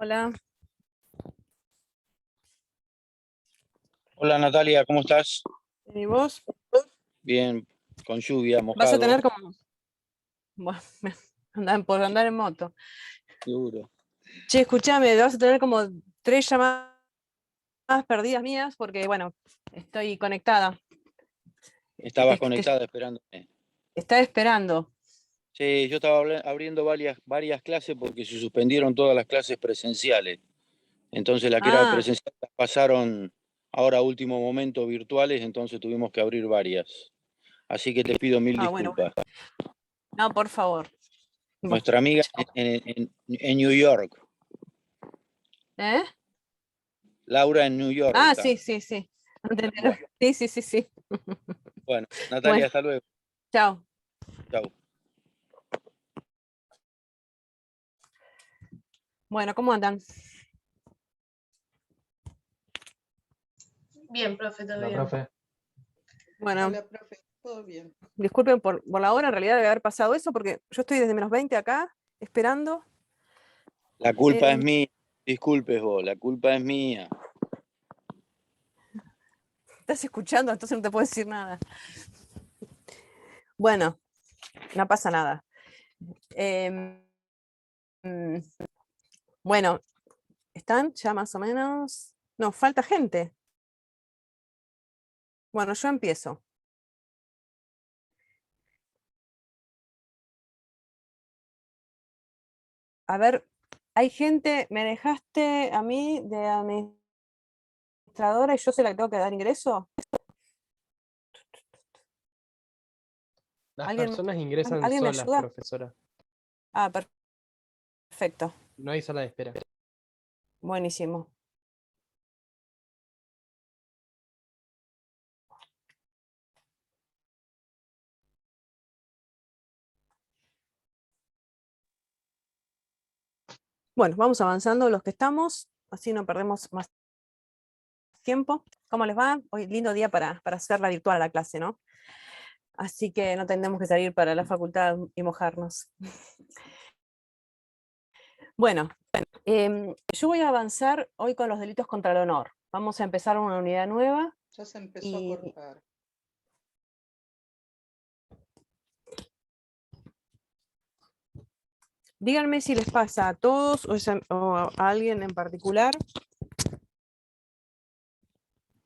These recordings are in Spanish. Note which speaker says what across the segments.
Speaker 1: Hola,
Speaker 2: Hola Natalia, ¿cómo estás?
Speaker 1: ¿y vos?
Speaker 2: Bien, con lluvia,
Speaker 1: Vas a
Speaker 2: mojado,
Speaker 1: tener como... Bueno, por andar en moto.
Speaker 2: seguro.
Speaker 1: Che, escuchame, vas a tener como 3 llamadas perdidas mías porque, bueno, estoy conectada.
Speaker 2: Estabas conectada esperándome.
Speaker 1: Está esperando.
Speaker 2: Sí, yo estaba abriendo varias clases porque se suspendieron todas las clases presenciales. Entonces las que eran
Speaker 1: Ah,
Speaker 2: presenciales las pasaron ahora a último momento virtuales, entonces tuvimos que abrir varias. Así que te pido mil
Speaker 1: bueno.
Speaker 2: disculpas.
Speaker 1: No, por favor. Bueno,
Speaker 2: Nuestra amiga
Speaker 1: chao.
Speaker 2: en New York,
Speaker 1: ¿Eh?
Speaker 2: Laura en New York
Speaker 1: Ah,
Speaker 2: está.
Speaker 1: sí, sí, sí.
Speaker 2: Bueno,
Speaker 1: Sí, sí, sí, sí.
Speaker 2: bueno,
Speaker 1: Bueno,
Speaker 2: Natalia, hasta luego.
Speaker 1: chao.
Speaker 2: Chau.
Speaker 1: Bueno, ¿cómo andan?
Speaker 3: Bien, profe, todo
Speaker 4: Hola,
Speaker 3: bien.
Speaker 4: profe.
Speaker 1: Bueno,
Speaker 5: Hola, profe, ¿todo bien?
Speaker 1: disculpen por la hora, en realidad debe haber pasado eso porque yo estoy desde -20 acá, esperando.
Speaker 2: La culpa es
Speaker 1: Em,
Speaker 2: mía. Disculpes vos, la culpa es mía.
Speaker 1: Estás escuchando, entonces no te puedo decir nada. Bueno, no pasa nada. Em, mm, bueno, ¿están ya más o menos? No, falta gente. Bueno, yo empiezo. A ver, hay gente, me dejaste a mí de administradora y yo se la tengo que dar ingreso.
Speaker 4: Las
Speaker 1: ¿Alguien,
Speaker 4: personas ingresan
Speaker 1: ¿alguien me
Speaker 4: solas,
Speaker 1: ayuda?
Speaker 4: profesora.
Speaker 1: Ah, perfecto.
Speaker 4: No hay sala de espera.
Speaker 1: Buenísimo. Bueno, vamos avanzando los que estamos, así no perdemos más tiempo. ¿Cómo les va? Hoy lindo día para hacerla virtual a la clase, ¿no? Así que no tendremos que salir para la facultad y mojarnos. Bueno, yo voy a avanzar hoy con los delitos contra el honor. Vamos a empezar una unidad nueva.
Speaker 5: Ya se empezó a
Speaker 1: Y
Speaker 5: cortar.
Speaker 1: díganme si les pasa a todos o a alguien en particular.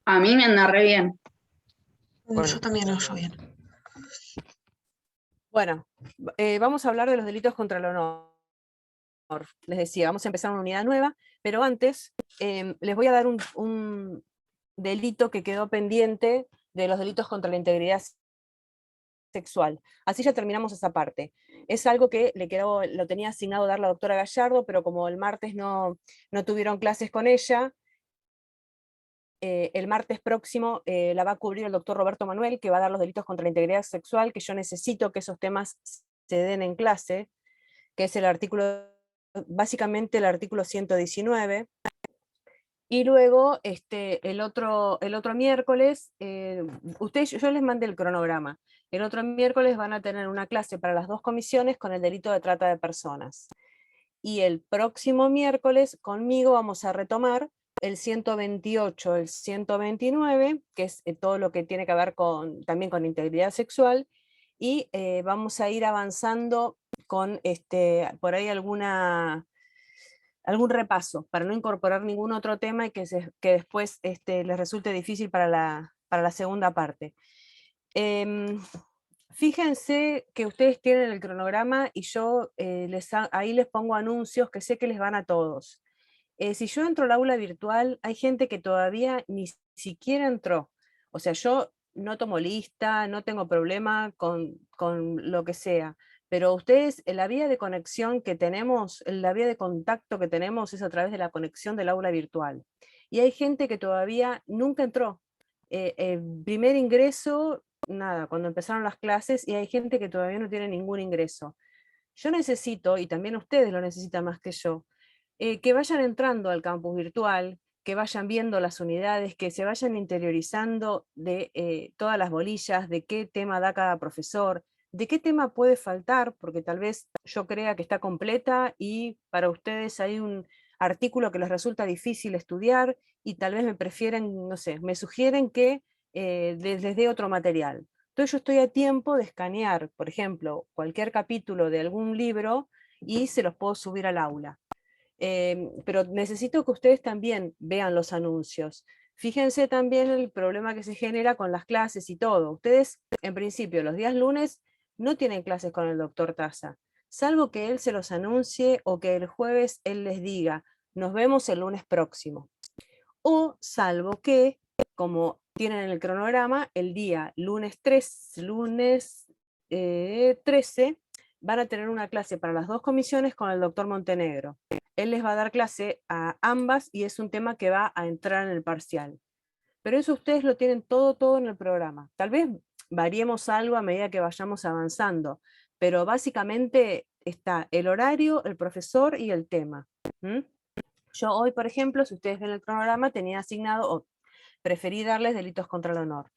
Speaker 3: A mí me anda re bien.
Speaker 1: Bueno.
Speaker 6: Yo también lo oyo bien.
Speaker 1: Bueno, vamos a hablar de los delitos contra el honor. Les decía, vamos a empezar una unidad nueva, pero antes les voy a dar un delito que quedó pendiente de los delitos contra la integridad sexual. Así ya terminamos esa parte. Es algo que lo tenía asignado dar la doctora Gallardo, pero como el martes no tuvieron clases con ella, el martes próximo la va a cubrir el doctor Roberto Manuel, que va a dar los delitos contra la integridad sexual, que yo necesito que esos temas se den en clase, que es básicamente el artículo 119. Y luego, el otro miércoles, yo les mandé el cronograma. El otro miércoles van a tener una clase para las 2 comisiones con el delito de trata de personas. Y el próximo miércoles conmigo vamos a retomar el 128, el 129, que es todo lo que tiene que ver también con integridad sexual, y vamos a ir avanzando con por ahí algún repaso, para no incorporar ningún otro tema y que después les resulte difícil para la segunda parte. Fíjense que ustedes tienen el cronograma y yo ahí les pongo anuncios que sé que les van a todos. Si yo entro al aula virtual, hay gente que todavía ni siquiera entró. O sea, yo no tomo lista, no tengo problema con lo que sea, pero ustedes, la vía de conexión que tenemos, la vía de contacto que tenemos es a través de la conexión del aula virtual. Y hay gente que todavía nunca entró. Primer ingreso, nada, cuando empezaron las clases, y hay gente que todavía no tiene ningún ingreso. Yo necesito, y también ustedes lo necesitan más que yo, que vayan entrando al campus virtual, que vayan viendo las unidades, que se vayan interiorizando de todas las bolillas, de qué tema da cada profesor, de qué tema puede faltar, porque tal vez yo crea que está completa y para ustedes artículo que les resulta difícil estudiar y tal vez me prefieren, no sé, me sugieren que les dé otro material. Entonces yo estoy a tiempo de escanear, por ejemplo, cualquier capítulo de algún libro y se los puedo subir al aula. Pero necesito que ustedes también vean los anuncios. Fíjense también el problema que se genera con las clases y todo. Ustedes, en principio, los días lunes no tienen clases con el doctor Taza, salvo que él se los anuncie o que el jueves él les diga, nos vemos el lunes próximo. O salvo que, como tienen en el cronograma, el día lunes 13 van a tener una clase para las 2 comisiones con el doctor Montenegro. Él les va a dar clase a ambas y es un tema que va a entrar en el parcial. Pero eso ustedes lo tienen todo en el programa. Tal vez variemos algo a medida que vayamos avanzando, pero básicamente está el horario, el profesor y el tema. Yo hoy, por ejemplo, si ustedes ven el cronograma, tenía asignado, o preferí darles delitos contra el honor.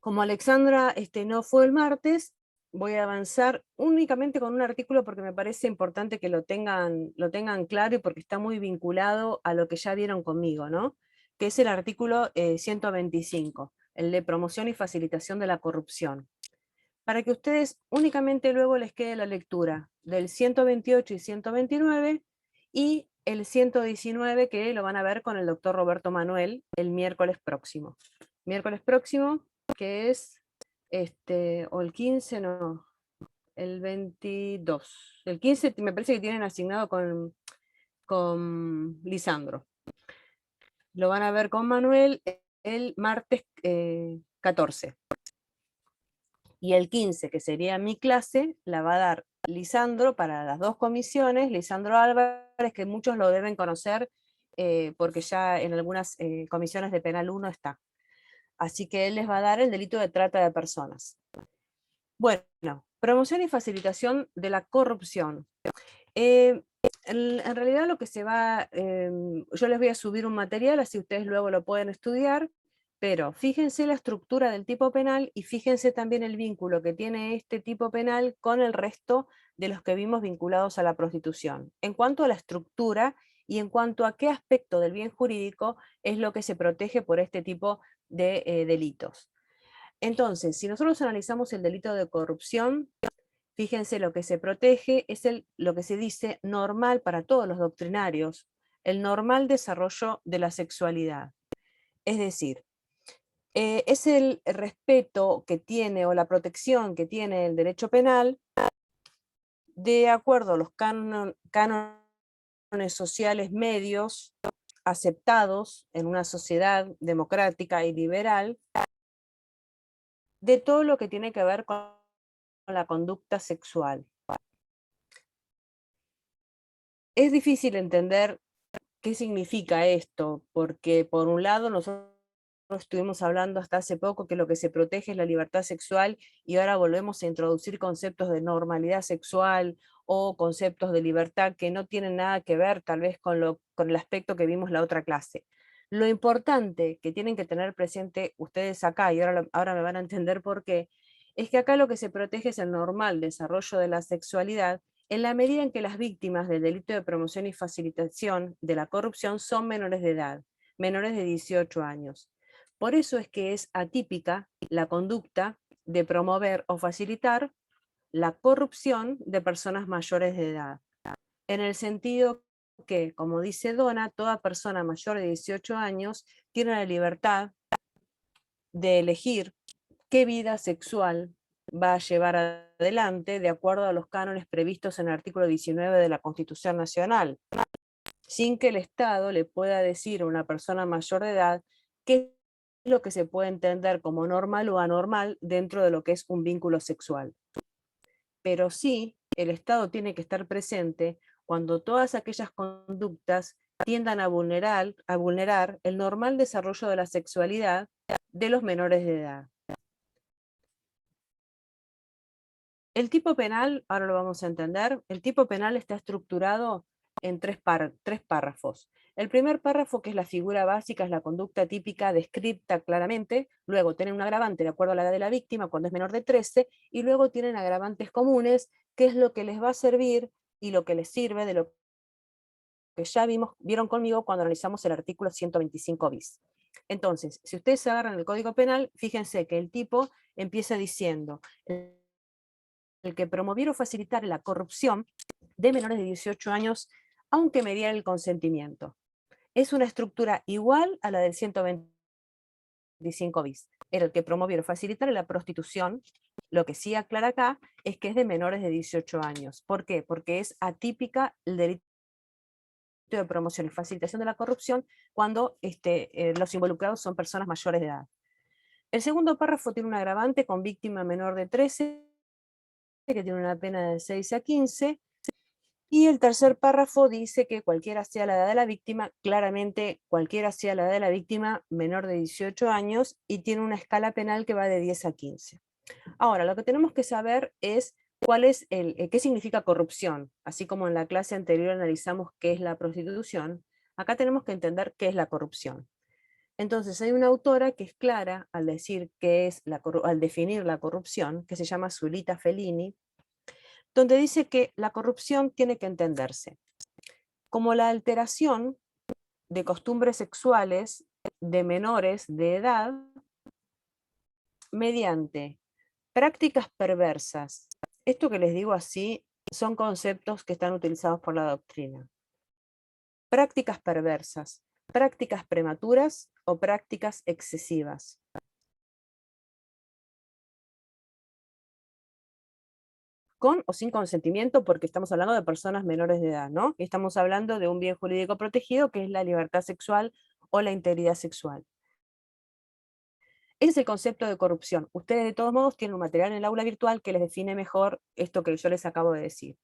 Speaker 1: Como Alexandra no fue el martes, voy a avanzar únicamente con un artículo porque me parece importante que lo tengan claro y porque está muy vinculado a lo que ya vieron conmigo, ¿no? Que es el artículo 125, el de promoción y facilitación de la corrupción. Para que ustedes únicamente luego les quede la lectura del 128 y 129 y el 119 que lo van a ver con el doctor Roberto Manuel el miércoles próximo. Miércoles próximo, que es, o el 15, no, el 22. El 15 me parece que tienen asignado con Lisandro. Lo van a ver con Manuel el martes 14. Y el 15, que sería mi clase, la va a dar Lisandro para las 2 comisiones, Lisandro Álvarez, que muchos lo deben conocer porque ya en algunas comisiones de penal 1 está. Así que él les va a dar el delito de trata de personas. Bueno, promoción y facilitación de la corrupción. En realidad lo que se va, yo les voy a subir un material, así ustedes luego lo pueden estudiar, pero fíjense la estructura del tipo penal y fíjense también el vínculo que tiene este tipo penal con el resto de los que vimos vinculados a la prostitución. En cuanto a la estructura y en cuanto a qué aspecto del bien jurídico es lo que se protege por este tipo de delitos. Entonces, si nosotros analizamos el delito de corrupción, fíjense, lo que se protege es lo que se dice normal para todos los doctrinarios, el normal desarrollo de la sexualidad. Es decir, es el respeto que tiene o la protección que tiene el derecho penal de acuerdo a los cánones sociales medios aceptados en una sociedad democrática y liberal de todo lo que tiene que ver con la conducta sexual. Es difícil entender qué significa esto, porque por un lado nosotros estuvimos hablando hasta hace poco que lo que se protege es la libertad sexual y ahora volvemos a introducir conceptos de normalidad sexual o conceptos de libertad que no tienen nada que ver tal vez con el aspecto que vimos la otra clase. Lo importante que tienen que tener presente ustedes acá, y ahora me van a entender por qué, es que acá lo que se protege es el normal desarrollo de la sexualidad en la medida en que las víctimas del delito de promoción y facilitación de la corrupción son menores de edad, menores de 18 años. Por eso es que es atípica la conducta de promover o facilitar la corrupción de personas mayores de edad, en el sentido que, como dice Donna, toda persona mayor de 18 años tiene la libertad de elegir qué vida sexual va a llevar adelante de acuerdo a los cánones previstos en el artículo 19 de la Constitución Nacional, sin que el Estado le pueda decir a una persona mayor de edad qué es lo que se puede entender como normal o anormal dentro de lo que es un vínculo sexual. Pero sí, el Estado tiene que estar presente cuando todas aquellas conductas tiendan a vulnerar el normal desarrollo de la sexualidad de los menores de edad. El tipo penal, ahora lo vamos a entender, el tipo penal está estructurado en tres párrafos. El primer párrafo, que es la figura básica, es la conducta típica descrita claramente, luego tienen un agravante de acuerdo a la edad de la víctima cuando es menor de 13, y luego tienen agravantes comunes, que es lo que les va a servir y lo que les sirve de lo que ya vieron conmigo cuando analizamos el artículo 125 bis. Entonces, si ustedes agarran el Código Penal, fíjense que el tipo empieza diciendo: el que promoviera o facilitar la corrupción de menores de 18 años, aunque mediara el consentimiento. Es una estructura igual a la del 125 bis. Era el que promoviera o facilitar la prostitución. Lo que sí aclara acá es que es de menores de 18 años. ¿Por qué? Porque es atípica el delito de promoción y facilitación de la corrupción cuando los involucrados son personas mayores de edad. El segundo párrafo tiene un agravante con víctima menor de 13, que tiene una pena de 6 a 15, y el tercer párrafo dice que cualquiera sea la edad de la víctima, claramente cualquiera sea la edad de la víctima menor de 18 años, y tiene una escala penal que va de 10 a 15. Ahora, lo que tenemos que saber es qué significa corrupción. Así como en la clase anterior analizamos qué es la prostitución, acá tenemos que entender qué es la corrupción. Entonces hay una autora que es clara al decir al definir la corrupción, que se llama Zulita Fellini, donde dice que la corrupción tiene que entenderse como la alteración de costumbres sexuales de menores de edad mediante prácticas perversas. Esto que les digo así son conceptos que están utilizados por la doctrina. Prácticas perversas, prácticas prematuras o prácticas excesivas. Con o sin consentimiento, porque estamos hablando de personas menores de edad, ¿no? Estamos hablando de un bien jurídico protegido que es la libertad sexual o la integridad sexual. Ese es el concepto de corrupción. Ustedes de todos modos tienen un material en el aula virtual que les define mejor esto que yo les acabo de decir.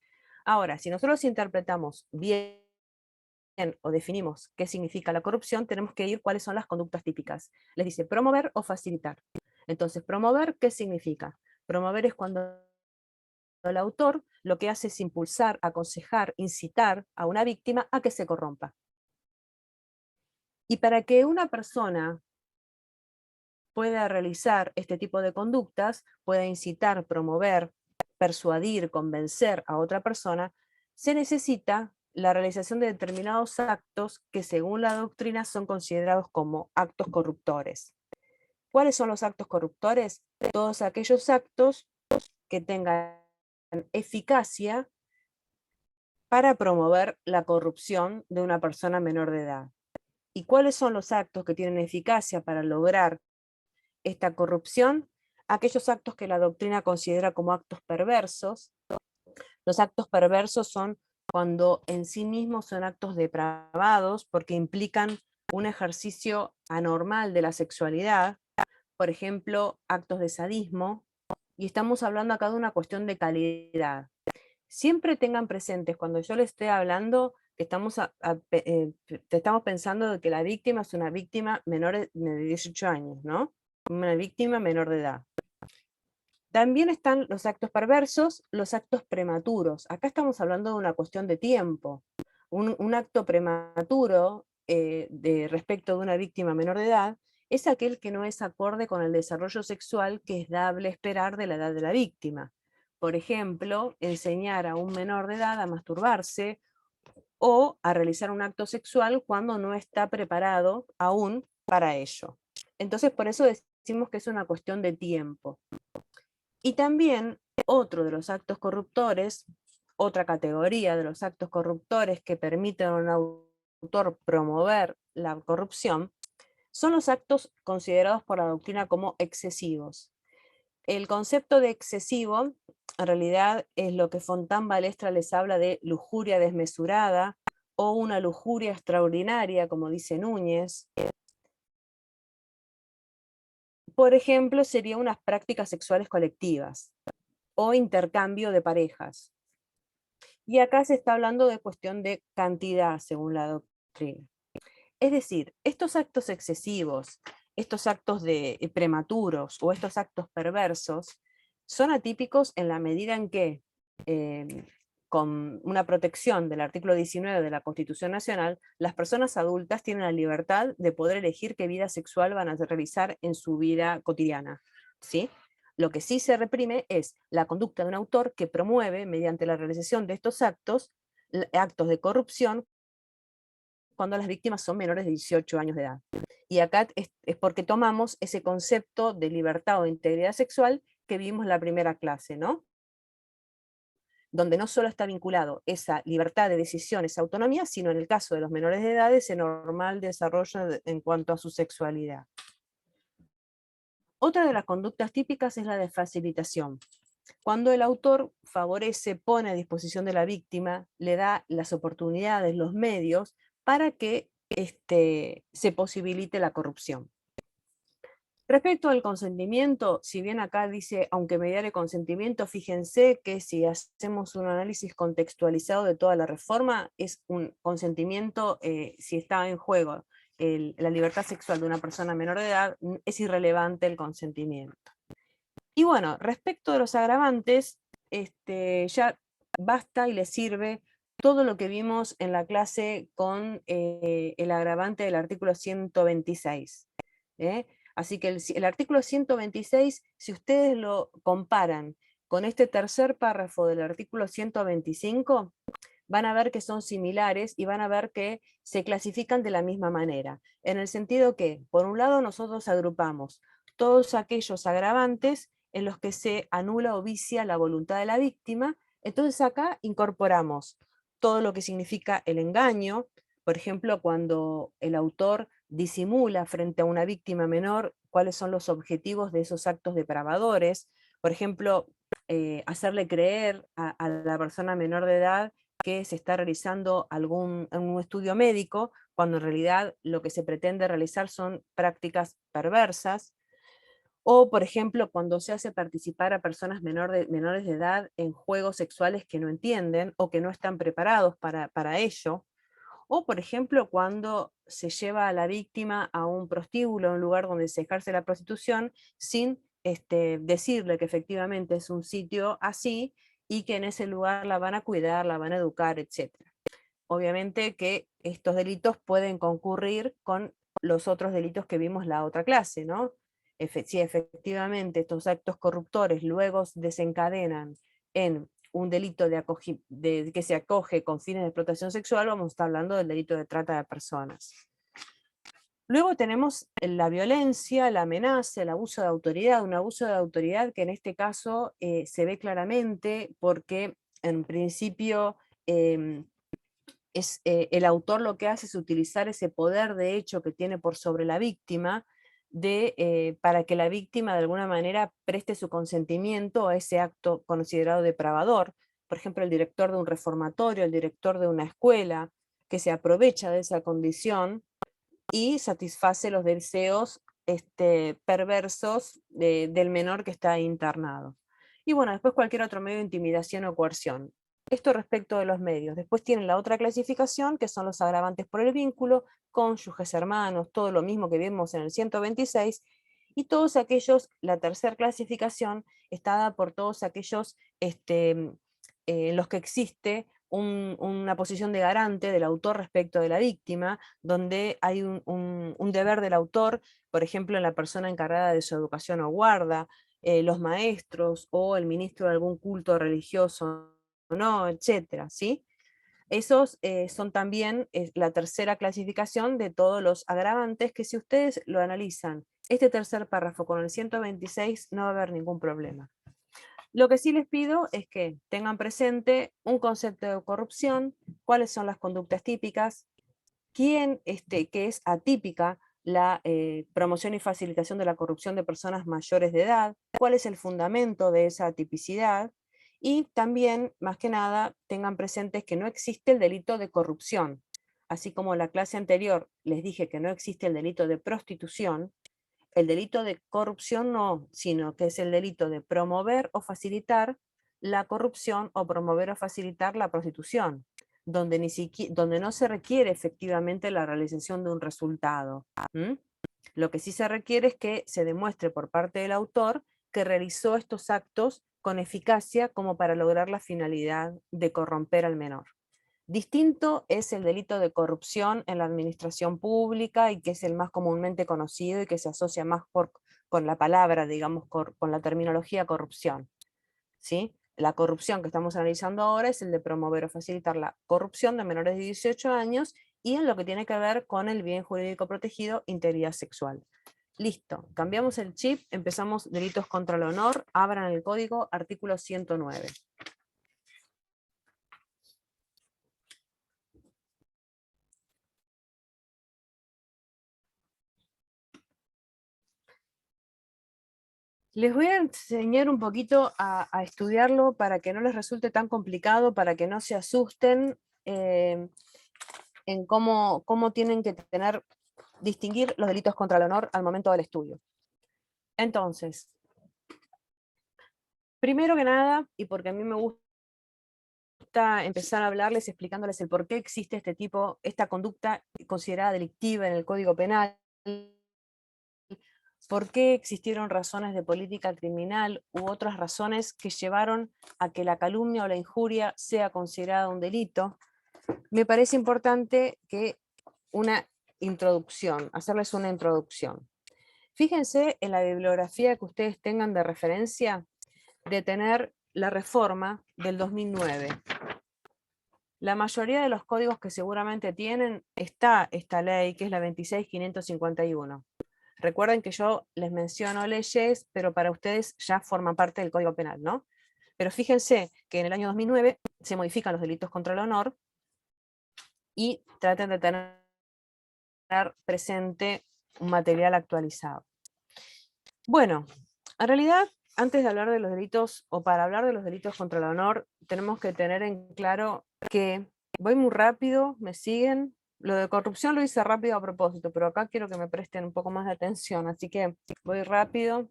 Speaker 1: Ahora, si nosotros interpretamos bien o definimos qué significa la corrupción, tenemos que ir cuáles son las conductas típicas. Les dice promover o facilitar. Entonces, promover, ¿qué significa? Promover es cuando el autor lo que hace es impulsar, aconsejar, incitar a una víctima a que se corrompa. Y para que una persona pueda realizar este tipo de conductas, pueda incitar, promover, persuadir, convencer a otra persona, se necesita la realización de determinados actos que según la doctrina son considerados como actos corruptores. ¿Cuáles son los actos corruptores? Todos aquellos actos que tengan eficacia para promover la corrupción de una persona menor de edad. ¿Y cuáles son los actos que tienen eficacia para lograr esta corrupción? Aquellos actos que la doctrina considera como actos perversos. Los actos perversos son cuando en sí mismos son actos depravados porque implican un ejercicio anormal de la sexualidad, por ejemplo, actos de sadismo, y estamos hablando acá de una cuestión de calidad. Siempre tengan presentes cuando yo les esté hablando que estamos pensando de que la víctima es una víctima menor de 18 años, ¿no? Una víctima menor de edad. También están los actos perversos, los actos prematuros. Acá estamos hablando de una cuestión de tiempo. Un acto prematuro respecto de una víctima menor de edad es aquel que no es acorde con el desarrollo sexual que es dable esperar de la edad de la víctima. Por ejemplo, enseñar a un menor de edad a masturbarse o a realizar un acto sexual cuando no está preparado aún para ello. Entonces, por eso decimos que es una cuestión de tiempo. Y también otro de los actos corruptores, otra categoría de los actos corruptores que permiten a un autor promover la corrupción, son los actos considerados por la doctrina como excesivos. El concepto de excesivo, en realidad, es lo que Fontán Balestra les habla de lujuria desmesurada o una lujuria extraordinaria, como dice Núñez. Por ejemplo, serían unas prácticas sexuales colectivas o intercambio de parejas. Y acá se está hablando de cuestión de cantidad, según la doctrina. Es decir, estos actos excesivos, estos actos prematuros o estos actos perversos son atípicos en la medida en que, con una protección del artículo 19 de la Constitución Nacional, las personas adultas tienen la libertad de poder elegir qué vida sexual van a realizar en su vida cotidiana, ¿sí? Lo que sí se reprime es la conducta de un autor que promueve, mediante la realización de estos actos, actos de corrupción cuando las víctimas son menores de 18 años de edad. Y acá es porque tomamos ese concepto de libertad o de integridad sexual que vimos en la primera clase, ¿no? Donde no solo está vinculado esa libertad de decisión, esa autonomía, sino en el caso de los menores de edad, ese normal desarrollo en cuanto a su sexualidad. Otra de las conductas típicas es la de facilitación. Cuando el autor favorece, pone a disposición de la víctima, le da las oportunidades, los medios, para que se posibilite la corrupción. Respecto al consentimiento, si bien acá dice, aunque mediare consentimiento, fíjense que si hacemos un análisis contextualizado de toda la reforma, es un consentimiento, si está en juego la libertad sexual de una persona menor de edad, es irrelevante el consentimiento. Y bueno, respecto de los agravantes, ya basta y le sirve todo lo que vimos en la clase con el agravante del artículo 126. Así que el artículo 126, si ustedes lo comparan con este tercer párrafo del artículo 125, van a ver que son similares y van a ver que se clasifican de la misma manera. En el sentido que, por un lado, nosotros agrupamos todos aquellos agravantes en los que se anula o vicia la voluntad de la víctima. Entonces acá incorporamos todo lo que significa el engaño, por ejemplo, cuando el autor disimula frente a una víctima menor cuáles son los objetivos de esos actos depravadores, por ejemplo, hacerle creer a la persona menor de edad que se está realizando algún estudio médico, cuando en realidad lo que se pretende realizar son prácticas perversas. O, por ejemplo, cuando se hace participar a personas menores de edad en juegos sexuales que no entienden o que no están preparados para ello. O, por ejemplo, cuando se lleva a la víctima a un prostíbulo, a un lugar donde se ejerce la prostitución, sin decirle que efectivamente es un sitio así y que en ese lugar la van a cuidar, la van a educar, etc. Obviamente que estos delitos pueden concurrir con los otros delitos que vimos la otra clase, ¿no? Si efectivamente estos actos corruptores luego desencadenan en un delito que se acoge con fines de explotación sexual, vamos a estar hablando del delito de trata de personas. Luego tenemos la violencia, la amenaza, el abuso de autoridad, un abuso de autoridad que en este caso se ve claramente porque en principio el autor lo que hace es utilizar ese poder de hecho que tiene por sobre la víctima para que la víctima de alguna manera preste su consentimiento a ese acto considerado depravador. Por ejemplo, el director de un reformatorio, el director de una escuela, que se aprovecha de esa condición y satisface los deseos perversos del menor que está internado. Y bueno, después cualquier otro medio de intimidación o coerción. Esto respecto de los medios. Después tienen la otra clasificación, que son los agravantes por el vínculo, cónyuges, hermanos, todo lo mismo que vimos en el 126, y todos aquellos, la tercera clasificación está dada por todos aquellos en los que existe una posición de garante del autor respecto de la víctima, donde hay un deber del autor, por ejemplo, en la persona encargada de su educación o guarda, los maestros o el ministro de algún culto religioso, no, etcétera, ¿sí? Esos son también la tercera clasificación de todos los agravantes que si ustedes lo analizan, este tercer párrafo con el 126 no va a haber ningún problema. Lo que sí les pido es que tengan presente un concepto de corrupción, cuáles son las conductas típicas, que es atípica la promoción y facilitación de la corrupción de personas mayores de edad, cuál es el fundamento de esa atipicidad, y también, más que nada, tengan presentes que no existe el delito de corrupción. Así como en la clase anterior les dije que no existe el delito de prostitución, el delito de corrupción no, sino que es el delito de promover o facilitar la corrupción o promover o facilitar la prostitución, donde no se requiere efectivamente la realización de un resultado. Lo que sí se requiere es que se demuestre por parte del autor que realizó estos actos con eficacia como para lograr la finalidad de corromper al menor. Distinto es el delito de corrupción en la administración pública y que es el más comúnmente conocido y que se asocia más con la palabra, digamos, con la terminología corrupción. ¿Sí? La corrupción que estamos analizando ahora es el de promover o facilitar la corrupción de menores de 18 años y en lo que tiene que ver con el bien jurídico protegido, integridad sexual. Listo, cambiamos el chip, empezamos delitos contra el honor, abran el código, artículo 109. Les voy a enseñar un poquito a estudiarlo para que no les resulte tan complicado, para que no se asusten en cómo tienen que distinguir los delitos contra el honor al momento del estudio. Entonces, primero que nada, y porque a mí me gusta empezar a hablarles explicándoles el por qué existe esta conducta considerada delictiva en el Código Penal, por qué existieron razones de política criminal u otras razones que llevaron a que la calumnia o la injuria sea considerada un delito, me parece importante que hacerles una introducción. Fíjense en la bibliografía que ustedes tengan de referencia de tener la reforma del 2009. La mayoría de los códigos que seguramente tienen está esta ley, que es la 26.551. Recuerden que yo les menciono leyes, pero para ustedes ya forman parte del Código Penal, ¿no? Pero fíjense que en el año 2009 se modifican los delitos contra el honor y traten de tener presente un material actualizado. Bueno, en realidad, antes de hablar de los delitos, o para hablar de los delitos contra el honor, tenemos que tener en claro que, voy muy rápido, ¿me siguen? Lo de corrupción lo hice rápido a propósito, pero acá quiero que me presten un poco más de atención, así que voy rápido.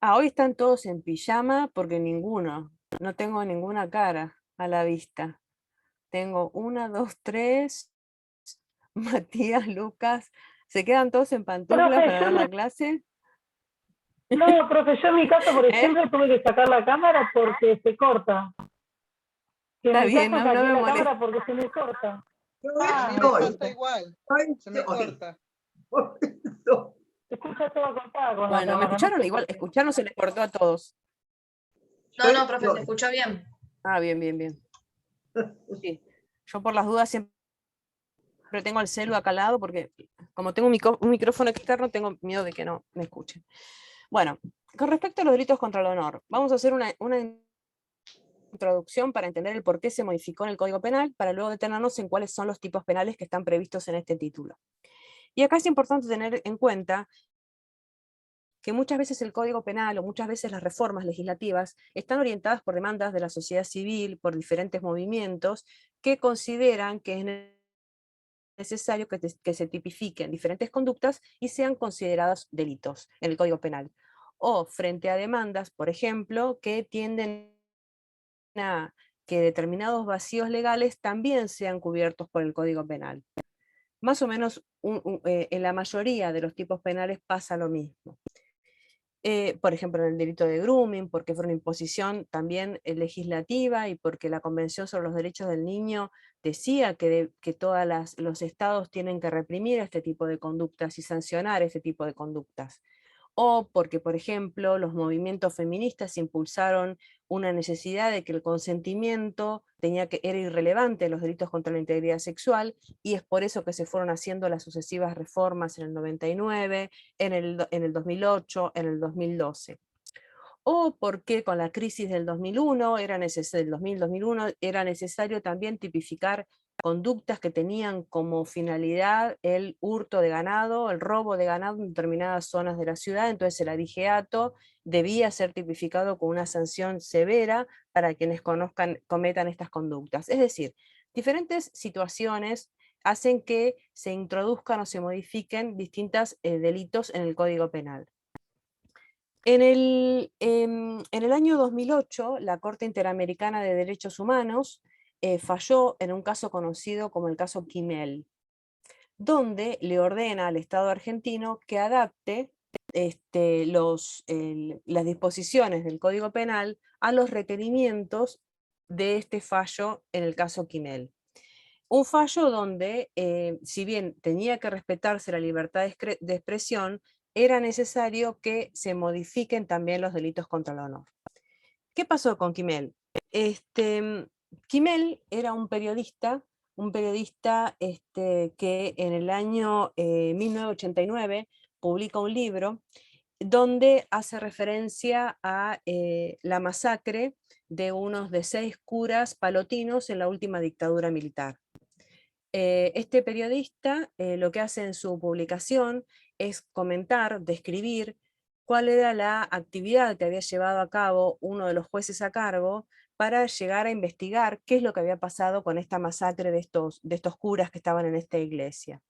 Speaker 1: Hoy están todos en pijama porque no tengo ninguna cara a la vista. Tengo 1, 2, 3, Matías, Lucas, ¿se quedan todos en pantuflas para dar la clase?
Speaker 6: No, profe, yo en mi caso, por
Speaker 1: ¿Eh?
Speaker 6: ejemplo, tuve que sacar la cámara porque se corta. Que
Speaker 1: Está
Speaker 6: en mi
Speaker 1: bien,
Speaker 6: caso
Speaker 1: no
Speaker 6: saqué
Speaker 1: me
Speaker 6: la
Speaker 1: molesta.
Speaker 6: cámara porque se me corta.
Speaker 5: A mí me pasa igual, se me corta.
Speaker 6: Se escucha todo cortada con la
Speaker 1: Bueno, ¿me
Speaker 6: cámara.
Speaker 1: escucharon?
Speaker 6: No sé
Speaker 1: Igual,
Speaker 6: por qué.
Speaker 1: escucharon, se les cortó a todos.
Speaker 3: No, profe, se escuchó bien.
Speaker 1: Ah, bien, bien, bien. Sí. Yo por las dudas siempre tengo el celu acá al lado porque como tengo un micrófono externo tengo miedo de que no me escuchen. Bueno, con respecto a los delitos contra el honor, vamos a hacer una introducción para entender el por qué se modificó en el Código Penal, para luego detenernos en cuáles son los tipos penales que están previstos en este título. Y acá es importante tener en cuenta que muchas veces el Código Penal o muchas veces las reformas legislativas están orientadas por demandas de la sociedad civil, por diferentes movimientos que consideran que es necesario que se tipifiquen diferentes conductas y sean consideradas delitos en el Código Penal. O frente a demandas, por ejemplo, que tienden a que determinados vacíos legales también sean cubiertos por el Código Penal. Más o menos en la mayoría de los tipos penales pasa lo mismo. Por ejemplo, en el delito de grooming, porque fue una imposición también legislativa y porque la Convención sobre los Derechos del Niño decía que todos los estados tienen que reprimir este tipo de conductas y sancionar este tipo de conductas. O porque, por ejemplo, los movimientos feministas impulsaron una necesidad de que el consentimiento era irrelevante en los delitos contra la integridad sexual, y es por eso que se fueron haciendo las sucesivas reformas en el 99, en el 2008, en el 2012. O porque con la crisis del 2001 era necesario también tipificar conductas que tenían como finalidad el hurto de ganado, el robo de ganado en determinadas zonas de la ciudad, entonces el abigeato debía ser tipificado con una sanción severa para quienes cometan estas conductas. Es decir, diferentes situaciones hacen que se introduzcan o se modifiquen distintos delitos en el Código Penal. En el año 2008, la Corte Interamericana de Derechos Humanos falló en un caso conocido como el caso Kimel, donde le ordena al Estado argentino que adapte las disposiciones del Código Penal a los requerimientos de este fallo en el caso Kimel. Un fallo donde, si bien tenía que respetarse la libertad de expresión, era necesario que se modifiquen también los delitos contra el honor. ¿Qué pasó con Kimel? Kimel era un periodista un periodista que en el año 1989 publica un libro donde hace referencia a la masacre de unos de 6 curas palotinos en la última dictadura militar. Este periodista lo que hace en su publicación es comentar, describir cuál era la actividad que había llevado a cabo uno de los jueces a cargo para llegar a investigar qué es lo que había pasado con esta masacre de estos curas que estaban en esta iglesia.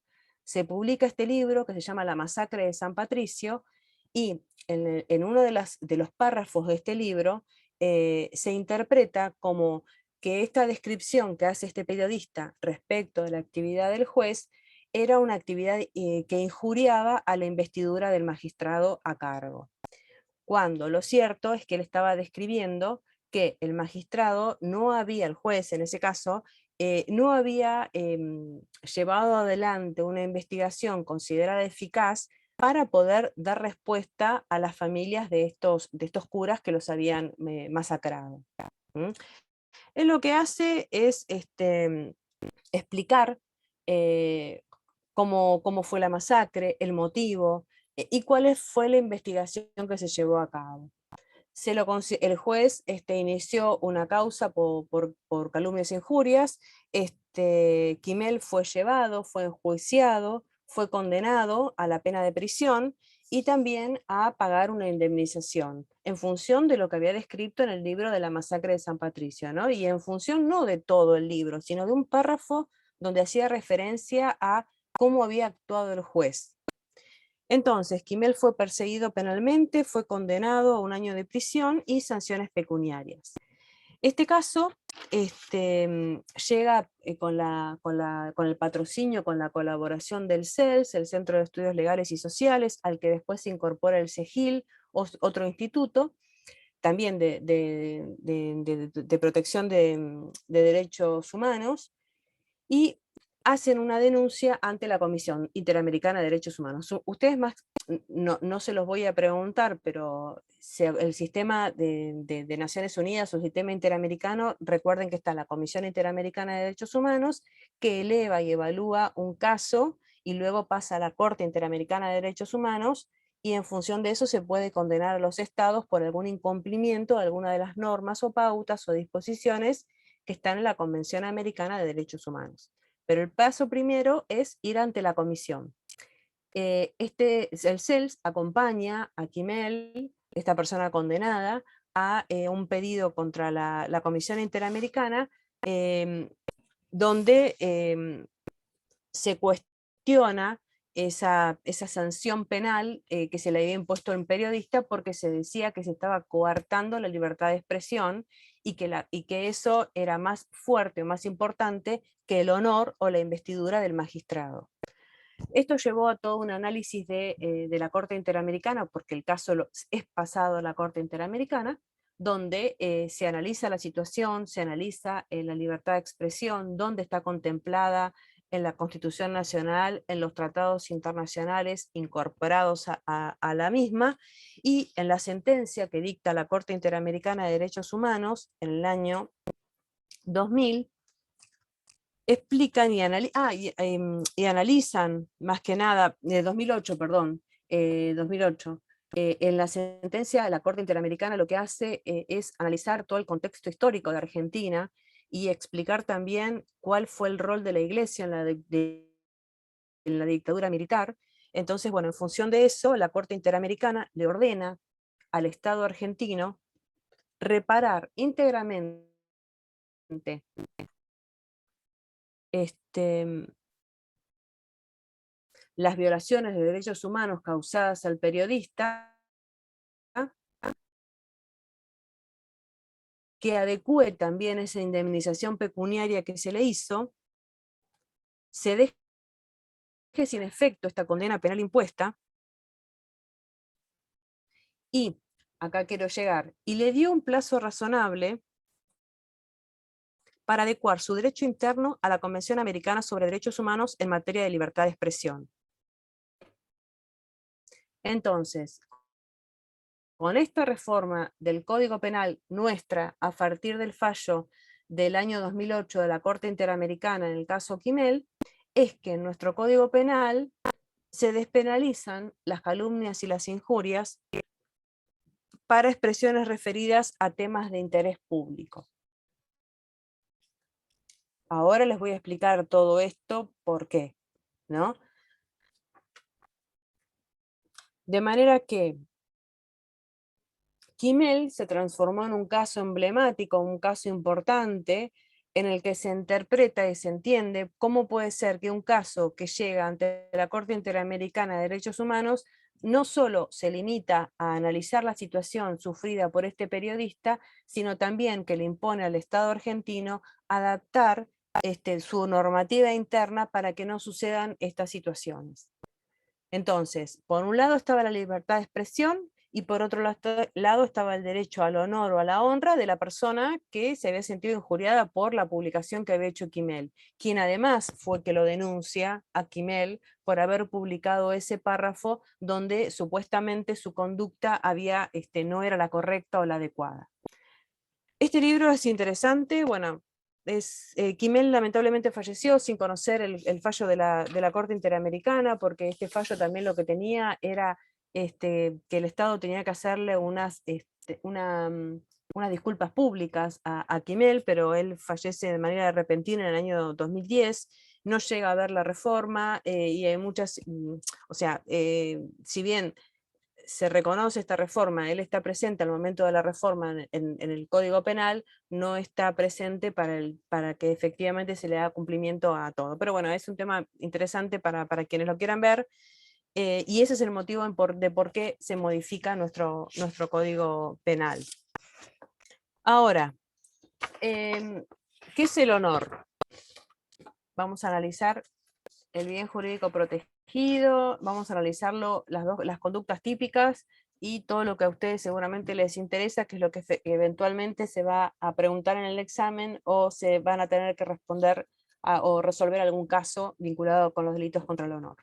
Speaker 1: Se publica este libro que se llama La masacre de San Patricio, y en uno de los párrafos de este libro se interpreta como que esta descripción que hace este periodista respecto de la actividad del juez era una actividad que injuriaba a la investidura del magistrado a cargo. Cuando lo cierto es que él estaba describiendo que el magistrado no había, el juez en ese caso, no había llevado adelante una investigación considerada eficaz para poder dar respuesta a las familias de estos curas que los habían masacrado. ¿Mm? Él lo que hace es explicar cómo fue la masacre, el motivo, y cuál fue la investigación que se llevó a cabo. El juez inició una causa por calumnias e injurias. Kimel fue llevado, fue enjuiciado, fue condenado a la pena de prisión y también a pagar una indemnización, en función de lo que había descrito en el libro de la masacre de San Patricio, ¿no? Y en función no de todo el libro, sino de un párrafo donde hacía referencia a cómo había actuado el juez. Entonces, Kimel fue perseguido penalmente, fue condenado a 1 año de prisión y sanciones pecuniarias. Este caso llega con el patrocinio, con la colaboración del CELS, el Centro de Estudios Legales y Sociales, al que después se incorpora el CEGIL, otro instituto, también de protección de derechos humanos, y hacen una denuncia ante la Comisión Interamericana de Derechos Humanos. Ustedes no se los voy a preguntar, pero el sistema de Naciones Unidas o el sistema interamericano, recuerden que está la Comisión Interamericana de Derechos Humanos, que eleva y evalúa un caso y luego pasa a la Corte Interamericana de Derechos Humanos, y en función de eso se puede condenar a los estados por algún incumplimiento de alguna de las normas o pautas o disposiciones que están en la Convención Americana de Derechos Humanos. Pero el paso primero es ir ante la comisión. El CELS acompaña a Kimel, esta persona condenada, a un pedido contra la Comisión Interamericana, donde se cuestiona esa sanción penal que se le había impuesto al periodista, porque se decía que se estaba coartando la libertad de expresión y que eso era más fuerte o más importante que el honor o la investidura del magistrado. Esto llevó a todo un análisis de la Corte Interamericana, porque el caso es pasado a la Corte Interamericana, donde se analiza la situación, se analiza la libertad de expresión, dónde está contemplada en la Constitución Nacional, en los tratados internacionales incorporados a la misma, y en la sentencia que dicta la Corte Interamericana de Derechos Humanos en el año 2000, explican y analizan, más que nada, 2008, perdón, 2008, en la sentencia de la Corte Interamericana lo que hace es analizar todo el contexto histórico de Argentina y explicar también cuál fue el rol de la Iglesia en la dictadura militar. Entonces, bueno, en función de eso, la Corte Interamericana le ordena al Estado argentino reparar íntegramente las violaciones de derechos humanos causadas al periodista, que adecue también esa indemnización pecuniaria que se le hizo, se deje sin efecto esta condena penal impuesta, y acá quiero llegar, y le dio un plazo razonable para adecuar su derecho interno a la Convención Americana sobre Derechos Humanos en materia de libertad de expresión. Entonces, con esta reforma del Código Penal nuestra, a partir del fallo del año 2008 de la Corte Interamericana en el caso Quimel, es que en nuestro Código Penal se despenalizan las calumnias y las injurias para expresiones referidas a temas de interés público. Ahora les voy a explicar todo esto por qué, ¿no? De manera que Quimel se transformó en un caso emblemático, un caso importante, en el que se interpreta y se entiende cómo puede ser que un caso que llega ante la Corte Interamericana de Derechos Humanos no solo se limita a analizar la situación sufrida por este periodista, sino también que le impone al Estado argentino adaptar su normativa interna para que no sucedan estas situaciones. Entonces, por un lado estaba la libertad de expresión y por otro lado estaba el derecho al honor o a la honra de la persona que se había sentido injuriada por la publicación que había hecho Quimel, quien además fue que lo denuncia a Quimel por haber publicado ese párrafo donde supuestamente su conducta no era la correcta o la adecuada. Este libro es interesante, bueno, Quimel lamentablemente falleció sin conocer el fallo de la Corte Interamericana, porque este fallo también lo que tenía era que el Estado tenía que hacerle unas disculpas públicas a Quimel, pero él fallece de manera repentina en el año 2010, no llega a ver la reforma, y hay muchas, o sea, si bien se reconoce esta reforma, él está presente al momento de la reforma en el Código Penal, no está presente para que efectivamente se le haga cumplimiento a todo. Pero bueno, es un tema interesante para quienes lo quieran ver, y ese es el motivo de por qué se modifica nuestro Código Penal. Ahora, ¿qué es el honor? Vamos a analizar el bien jurídico protegido, vamos a analizarlo, las conductas típicas y todo lo que a ustedes seguramente les interesa, que es lo que eventualmente se va a preguntar en el examen o se van a tener que responder o resolver algún caso vinculado con los delitos contra el honor.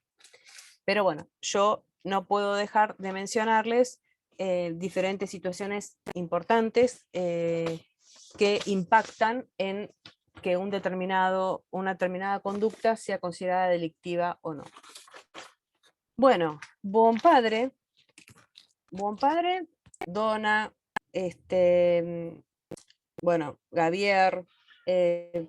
Speaker 1: Pero bueno, yo no puedo dejar de mencionarles diferentes situaciones importantes que impactan en que una determinada conducta sea considerada delictiva o no. Bueno, Bonpadre dona, Gavier,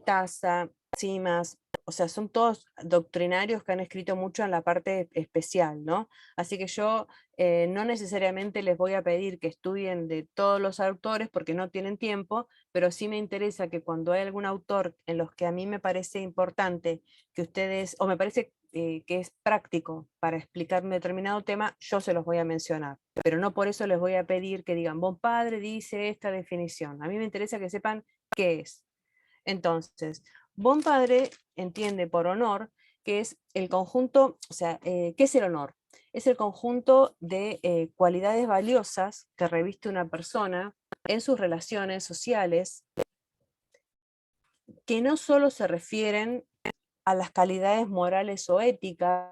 Speaker 1: Taza, Simas, o sea, son todos doctrinarios que han escrito mucho en la parte especial, ¿no? Así que yo no necesariamente les voy a pedir que estudien de todos los autores porque no tienen tiempo, pero sí me interesa que cuando hay algún autor en los que a mí me parece importante que ustedes, o me parece que es práctico para explicar un determinado tema, yo se los voy a mencionar. Pero no por eso les voy a pedir que digan, Bonpadre dice esta definición. A mí me interesa que sepan qué es. Entonces, Bonpadre entiende por honor que es el conjunto, o sea, ¿qué es el honor? Es el conjunto de cualidades valiosas que reviste una persona en sus relaciones sociales, que no solo se refieren a las calidades morales o éticas,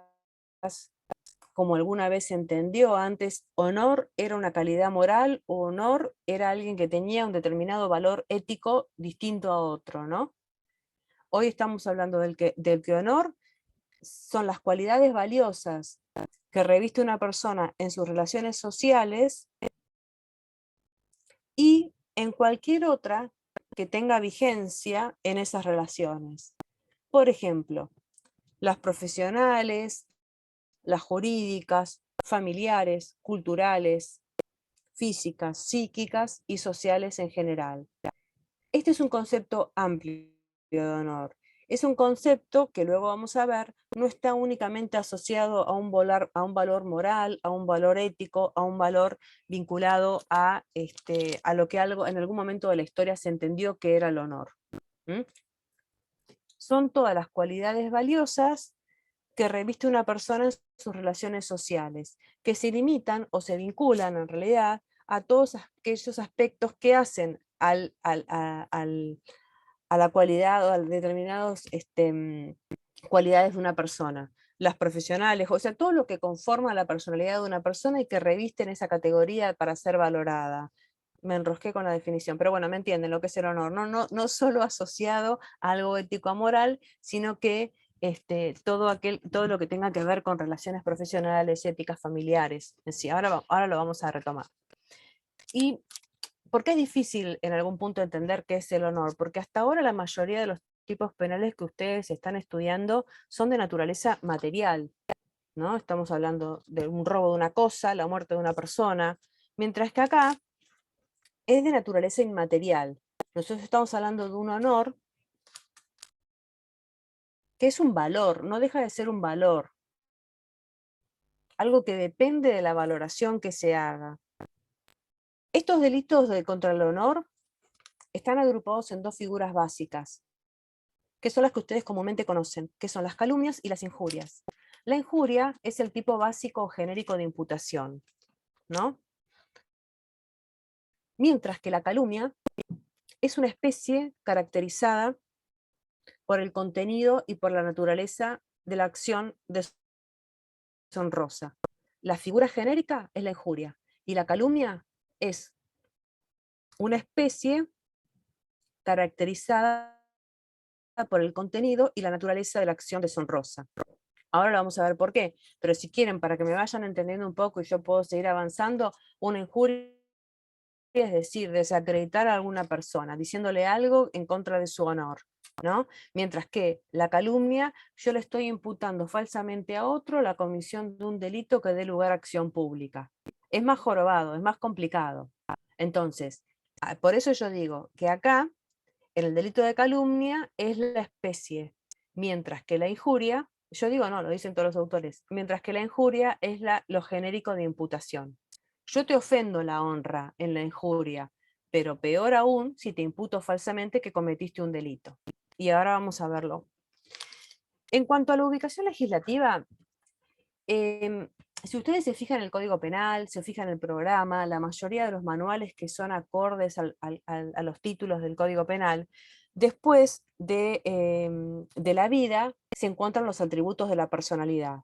Speaker 1: como alguna vez se entendió antes, honor era una calidad moral, o honor era alguien que tenía un determinado valor ético distinto a otro, ¿no? Hoy estamos hablando del que honor son las cualidades valiosas que reviste una persona en sus relaciones sociales y en cualquier otra que tenga vigencia en esas relaciones. Por ejemplo, las profesionales, las jurídicas, familiares, culturales, físicas, psíquicas y sociales en general. Este es un concepto amplio de honor. Es un concepto que luego vamos a ver, no está únicamente asociado a un valor moral, a un valor ético, a un valor vinculado a lo que en algún momento de la historia se entendió que era el honor. Son todas las cualidades valiosas que reviste una persona en sus relaciones sociales, que se limitan o se vinculan en realidad a todos aquellos aspectos que hacen a la cualidad o a determinadas cualidades de una persona. Las profesionales, o sea, todo lo que conforma la personalidad de una persona y que reviste en esa categoría para ser valorada. me enrosqué con la definición, pero bueno, me entienden lo que es el honor, no solo asociado a algo ético-moral, sino que todo lo que tenga que ver con relaciones profesionales, éticas, familiares, en sí. Ahora lo vamos a retomar. ¿Y por qué es difícil en algún punto entender qué es el honor? Porque hasta ahora la mayoría de los tipos penales que ustedes están estudiando son de naturaleza material, ¿no? Estamos hablando de un robo de una cosa, la muerte de una persona, mientras que acá es de naturaleza inmaterial. Nosotros estamos hablando de un honor que es un valor, no deja de ser un valor, algo que depende de la valoración que se haga. Estos delitos contra el honor están agrupados en dos figuras básicas, que son las que ustedes comúnmente conocen, que son las calumnias y las injurias. La injuria es el tipo básico o genérico de imputación, ¿no? Mientras que la calumnia es una especie caracterizada por el contenido y por la naturaleza de la acción deshonrosa. La figura genérica es la injuria, y la calumnia es una especie caracterizada por el contenido y la naturaleza de la acción deshonrosa. Ahora lo vamos a ver por qué, pero si quieren, para que me vayan entendiendo un poco y yo puedo seguir avanzando, una injuria es decir, desacreditar a alguna persona, diciéndole algo en contra de su honor, ¿no? Mientras que la calumnia, yo le estoy imputando falsamente a otro la comisión de un delito que dé lugar a acción pública. Es más jorobado, es más complicado. Entonces, por eso yo digo que acá, en el delito de calumnia, es la especie, mientras que la injuria, yo digo no, lo dicen todos los autores, mientras que la injuria es lo genérico de imputación. Yo te ofendo la honra en la injuria, pero peor aún si te imputo falsamente que cometiste un delito. Y ahora vamos a verlo. En cuanto a la ubicación legislativa, si ustedes se fijan en el Código Penal, se fijan en el programa, la mayoría de los manuales que son acordes a los títulos del Código Penal, después de la vida se encuentran los atributos de la personalidad.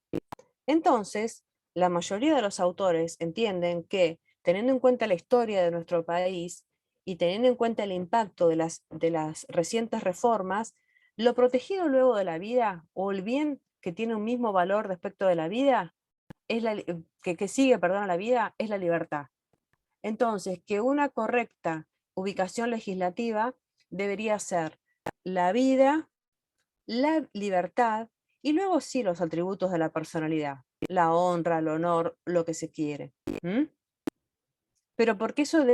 Speaker 1: Entonces, la mayoría de los autores entienden que, teniendo en cuenta la historia de nuestro país y teniendo en cuenta el impacto de las recientes reformas, lo protegido luego de la vida, o el bien que tiene un mismo valor respecto de la vida, que sigue, perdón, a la vida, es la libertad. Entonces, que una correcta ubicación legislativa debería ser la vida, la libertad, y luego sí los atributos de la personalidad, la honra, el honor, lo que se quiere. Pero porque eso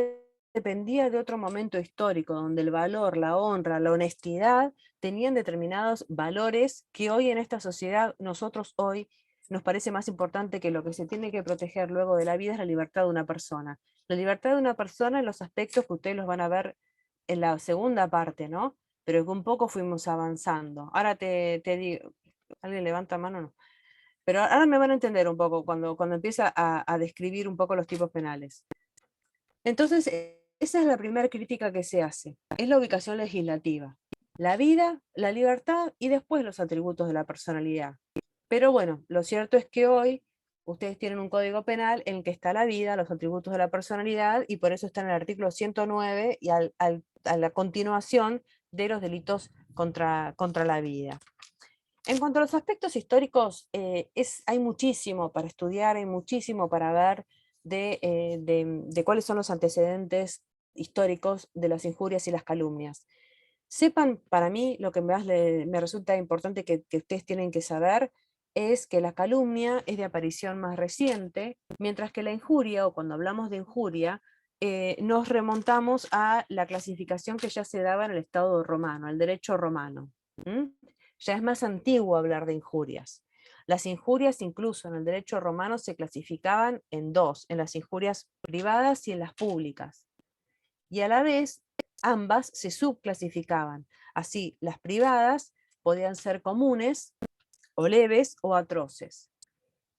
Speaker 1: dependía de otro momento histórico, donde el valor, la honra, la honestidad tenían determinados valores que hoy en esta sociedad, nosotros hoy, nos parece más importante que lo que se tiene que proteger luego de la vida es la libertad de una persona. La libertad de una persona en los aspectos que ustedes los van a ver en la segunda parte, ¿no? Pero que un poco fuimos avanzando. Ahora te digo, ¿alguien levanta mano? No. Pero ahora me van a entender un poco cuando empieza a describir un poco los tipos penales. Entonces, esa es la primera crítica que se hace, es la ubicación legislativa. La vida, la libertad y después los atributos de la personalidad. Pero bueno, lo cierto es que hoy ustedes tienen un código penal en el que está la vida, los atributos de la personalidad, y por eso está en el artículo 109 y a la continuación de los delitos contra la vida. En cuanto a los aspectos históricos, hay muchísimo para estudiar, hay muchísimo para ver de cuáles son los antecedentes históricos de las injurias y las calumnias. Sepan, para mí, lo que más me resulta importante que ustedes tienen que saber es que la calumnia es de aparición más reciente, mientras que la injuria, o cuando hablamos de injuria, nos remontamos a la clasificación que ya se daba en el Estado romano, el derecho romano. Ya es más antiguo hablar de injurias. Las injurias incluso en el derecho romano se clasificaban en dos, en las injurias privadas y en las públicas. Y a la vez, ambas se subclasificaban. Así, las privadas podían ser comunes, o leves, o atroces.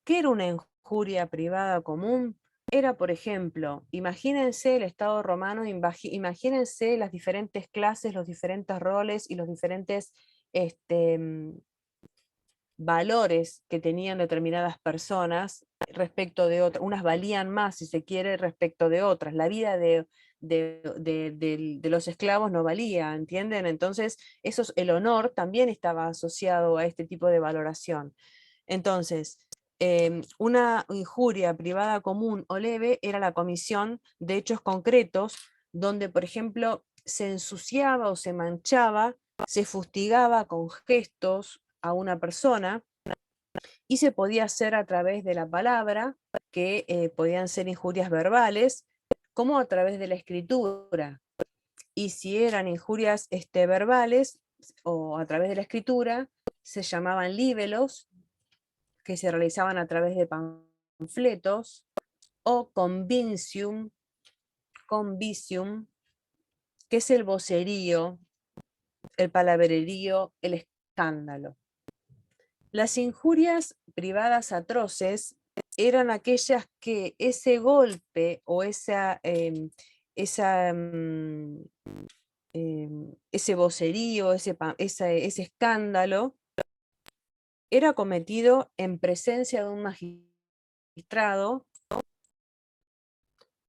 Speaker 1: ¿Qué era una injuria privada común? Era, por ejemplo, imagínense el Estado romano, imagínense las diferentes clases, los diferentes roles y los diferentes valores que tenían determinadas personas respecto de otras, unas valían más, si se quiere, respecto de otras. La vida de los esclavos no valía, ¿entienden? Entonces, el honor también estaba asociado a este tipo de valoración. Entonces, una injuria privada común o leve era la comisión de hechos concretos donde, por ejemplo, se ensuciaba o se manchaba, se fustigaba con gestos a una persona, y se podía hacer a través de la palabra, que podían ser injurias verbales, como a través de la escritura. Y si eran injurias verbales o a través de la escritura, se llamaban libelos, que se realizaban a través de panfletos, o convicium, que es el vocerío, el palabrerío, el escándalo. Las injurias privadas atroces eran aquellas que ese golpe o ese vocerío, ese escándalo, era cometido en presencia de un magistrado,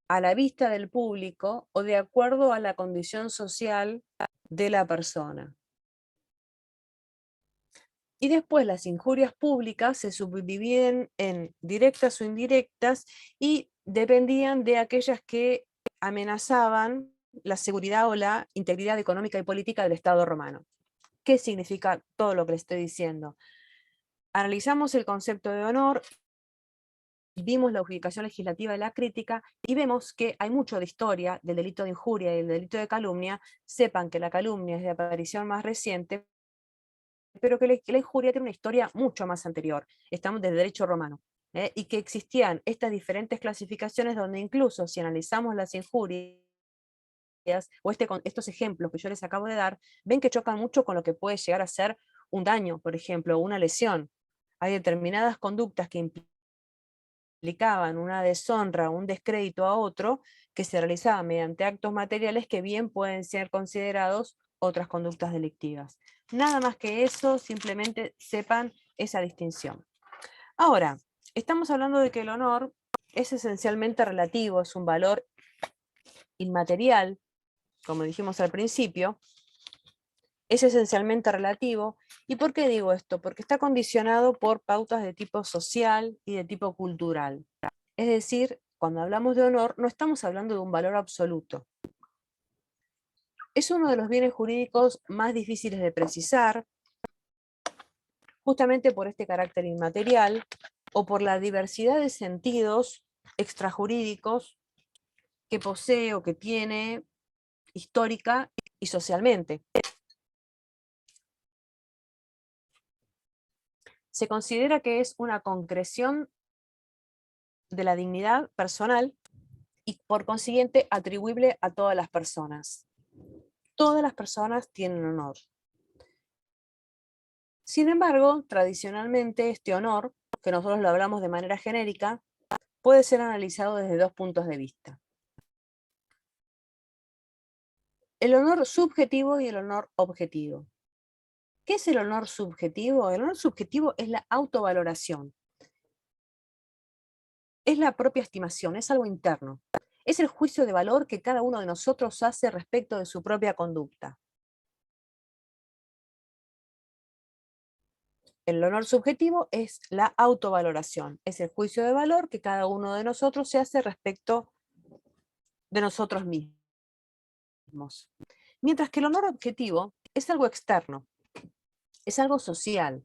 Speaker 1: a la vista del público o de acuerdo a la condición social de la persona. Y después las injurias públicas se subdividen en directas o indirectas y dependían de aquellas que amenazaban la seguridad o la integridad económica y política del Estado romano. ¿Qué significa todo lo que les estoy diciendo? Analizamos el concepto de honor, vimos la ubicación legislativa de la crítica y vemos que hay mucho de historia del delito de injuria y el delito de calumnia. Sepan que la calumnia es de aparición más reciente, pero que la injuria tiene una historia mucho más anterior. Estamos del derecho romano. Y que existían estas diferentes clasificaciones donde incluso si analizamos las injurias, o estos ejemplos que yo les acabo de dar, ven que chocan mucho con lo que puede llegar a ser un daño, por ejemplo, o una lesión. Hay determinadas conductas que implicaban una deshonra, un descrédito a otro, que se realizaban mediante actos materiales que bien pueden ser considerados otras conductas delictivas. Nada más que eso, simplemente sepan esa distinción. Ahora, estamos hablando de que el honor es esencialmente relativo, es un valor inmaterial, como dijimos al principio, es esencialmente relativo. ¿Y por qué digo esto? Porque está condicionado por pautas de tipo social y de tipo cultural. Es decir, cuando hablamos de honor, no estamos hablando de un valor absoluto. Es uno de los bienes jurídicos más difíciles de precisar, justamente por este carácter inmaterial, o por la diversidad de sentidos extrajurídicos que posee o que tiene histórica y socialmente. Se considera que es una concreción de la dignidad personal y por consiguiente atribuible a todas las personas. Todas las personas tienen honor. Sin embargo, tradicionalmente este honor, que nosotros lo hablamos de manera genérica, puede ser analizado desde dos puntos de vista. El honor subjetivo y el honor objetivo. ¿Qué es el honor subjetivo? El honor subjetivo es la autovaloración. Es la propia estimación, es algo interno. Es el juicio de valor que cada uno de nosotros hace respecto de su propia conducta. El honor subjetivo es la autovaloración, es el juicio de valor que cada uno de nosotros se hace respecto de nosotros mismos. Mientras que el honor objetivo es algo externo, es algo social,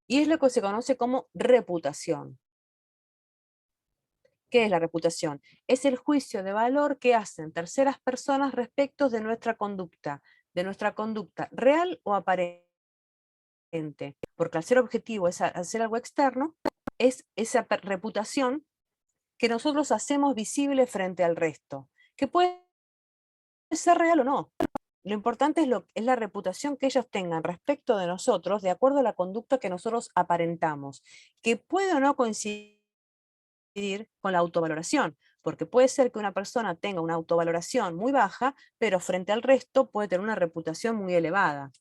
Speaker 1: y es lo que se conoce como reputación. ¿Qué es la reputación? Es el juicio de valor que hacen terceras personas respecto de nuestra conducta real o aparente. Porque al ser objetivo, al ser algo externo, es esa reputación que nosotros hacemos visible frente al resto, que puede ser real o no. Lo importante es la reputación que ellos tengan respecto de nosotros, de acuerdo a la conducta que nosotros aparentamos, que puede o no coincidir con la autovaloración, porque puede ser que una persona tenga una autovaloración muy baja, pero frente al resto puede tener una reputación muy elevada.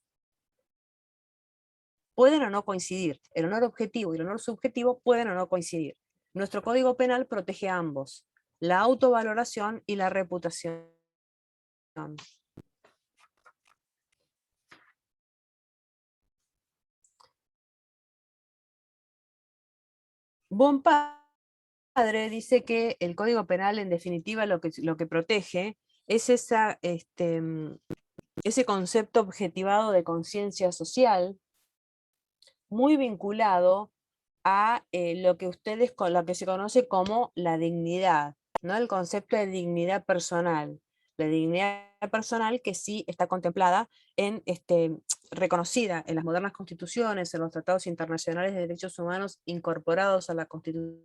Speaker 1: pueden o no coincidir. El honor objetivo y el honor subjetivo pueden o no coincidir. Nuestro Código Penal protege a ambos, la autovaloración y la reputación. Bon Padre dice que el Código Penal, en definitiva, lo que protege es ese concepto objetivado de conciencia social, muy vinculado a lo que se conoce como la dignidad, ¿no? El concepto de dignidad personal. La dignidad personal que sí está contemplada reconocida en las modernas constituciones, en los tratados internacionales de derechos humanos incorporados a la Constitución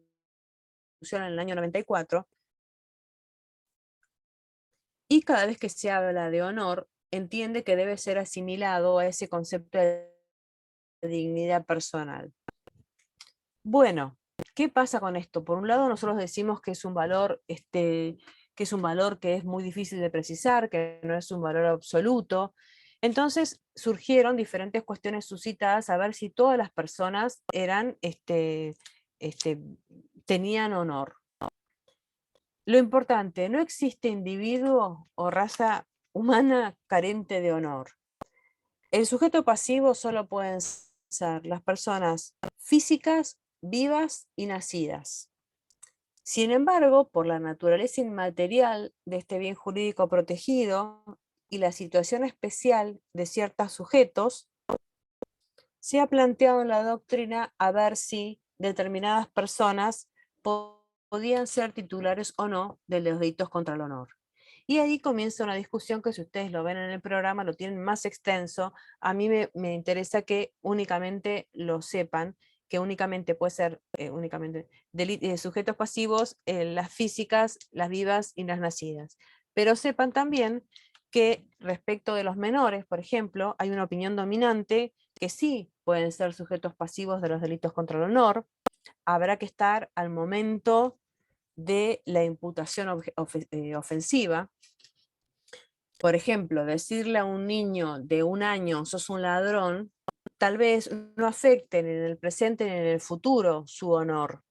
Speaker 1: en el año 94, y cada vez que se habla de honor, entiende que debe ser asimilado a ese concepto de dignidad personal. Bueno, ¿qué pasa con esto? Por un lado, nosotros decimos que es un valor, que es muy difícil de precisar, que no es un valor absoluto. Entonces surgieron diferentes cuestiones suscitadas a ver si todas las personas tenían honor. Lo importante, no existe individuo o raza humana carente de honor. El sujeto pasivo solo pueden ser las personas físicas, vivas y nacidas. Sin embargo, por la naturaleza inmaterial de este bien jurídico protegido y la situación especial de ciertos sujetos, se ha planteado en la doctrina a ver si determinadas personas podían ser titulares o no de los delitos contra el honor. Y ahí comienza una discusión que, si ustedes lo ven en el programa, lo tienen más extenso. A mí me interesa que únicamente lo sepan, que únicamente puede ser sujetos pasivos, las físicas, las vivas y las nacidas. Pero sepan también que respecto de los menores, por ejemplo, hay una opinión dominante que sí pueden ser sujetos pasivos de los delitos contra el honor. Habrá que estar al momento de la imputación ofensiva. Por ejemplo, decirle a un niño de 1 año, sos un ladrón, tal vez no afecte ni en el presente ni en el futuro su honor.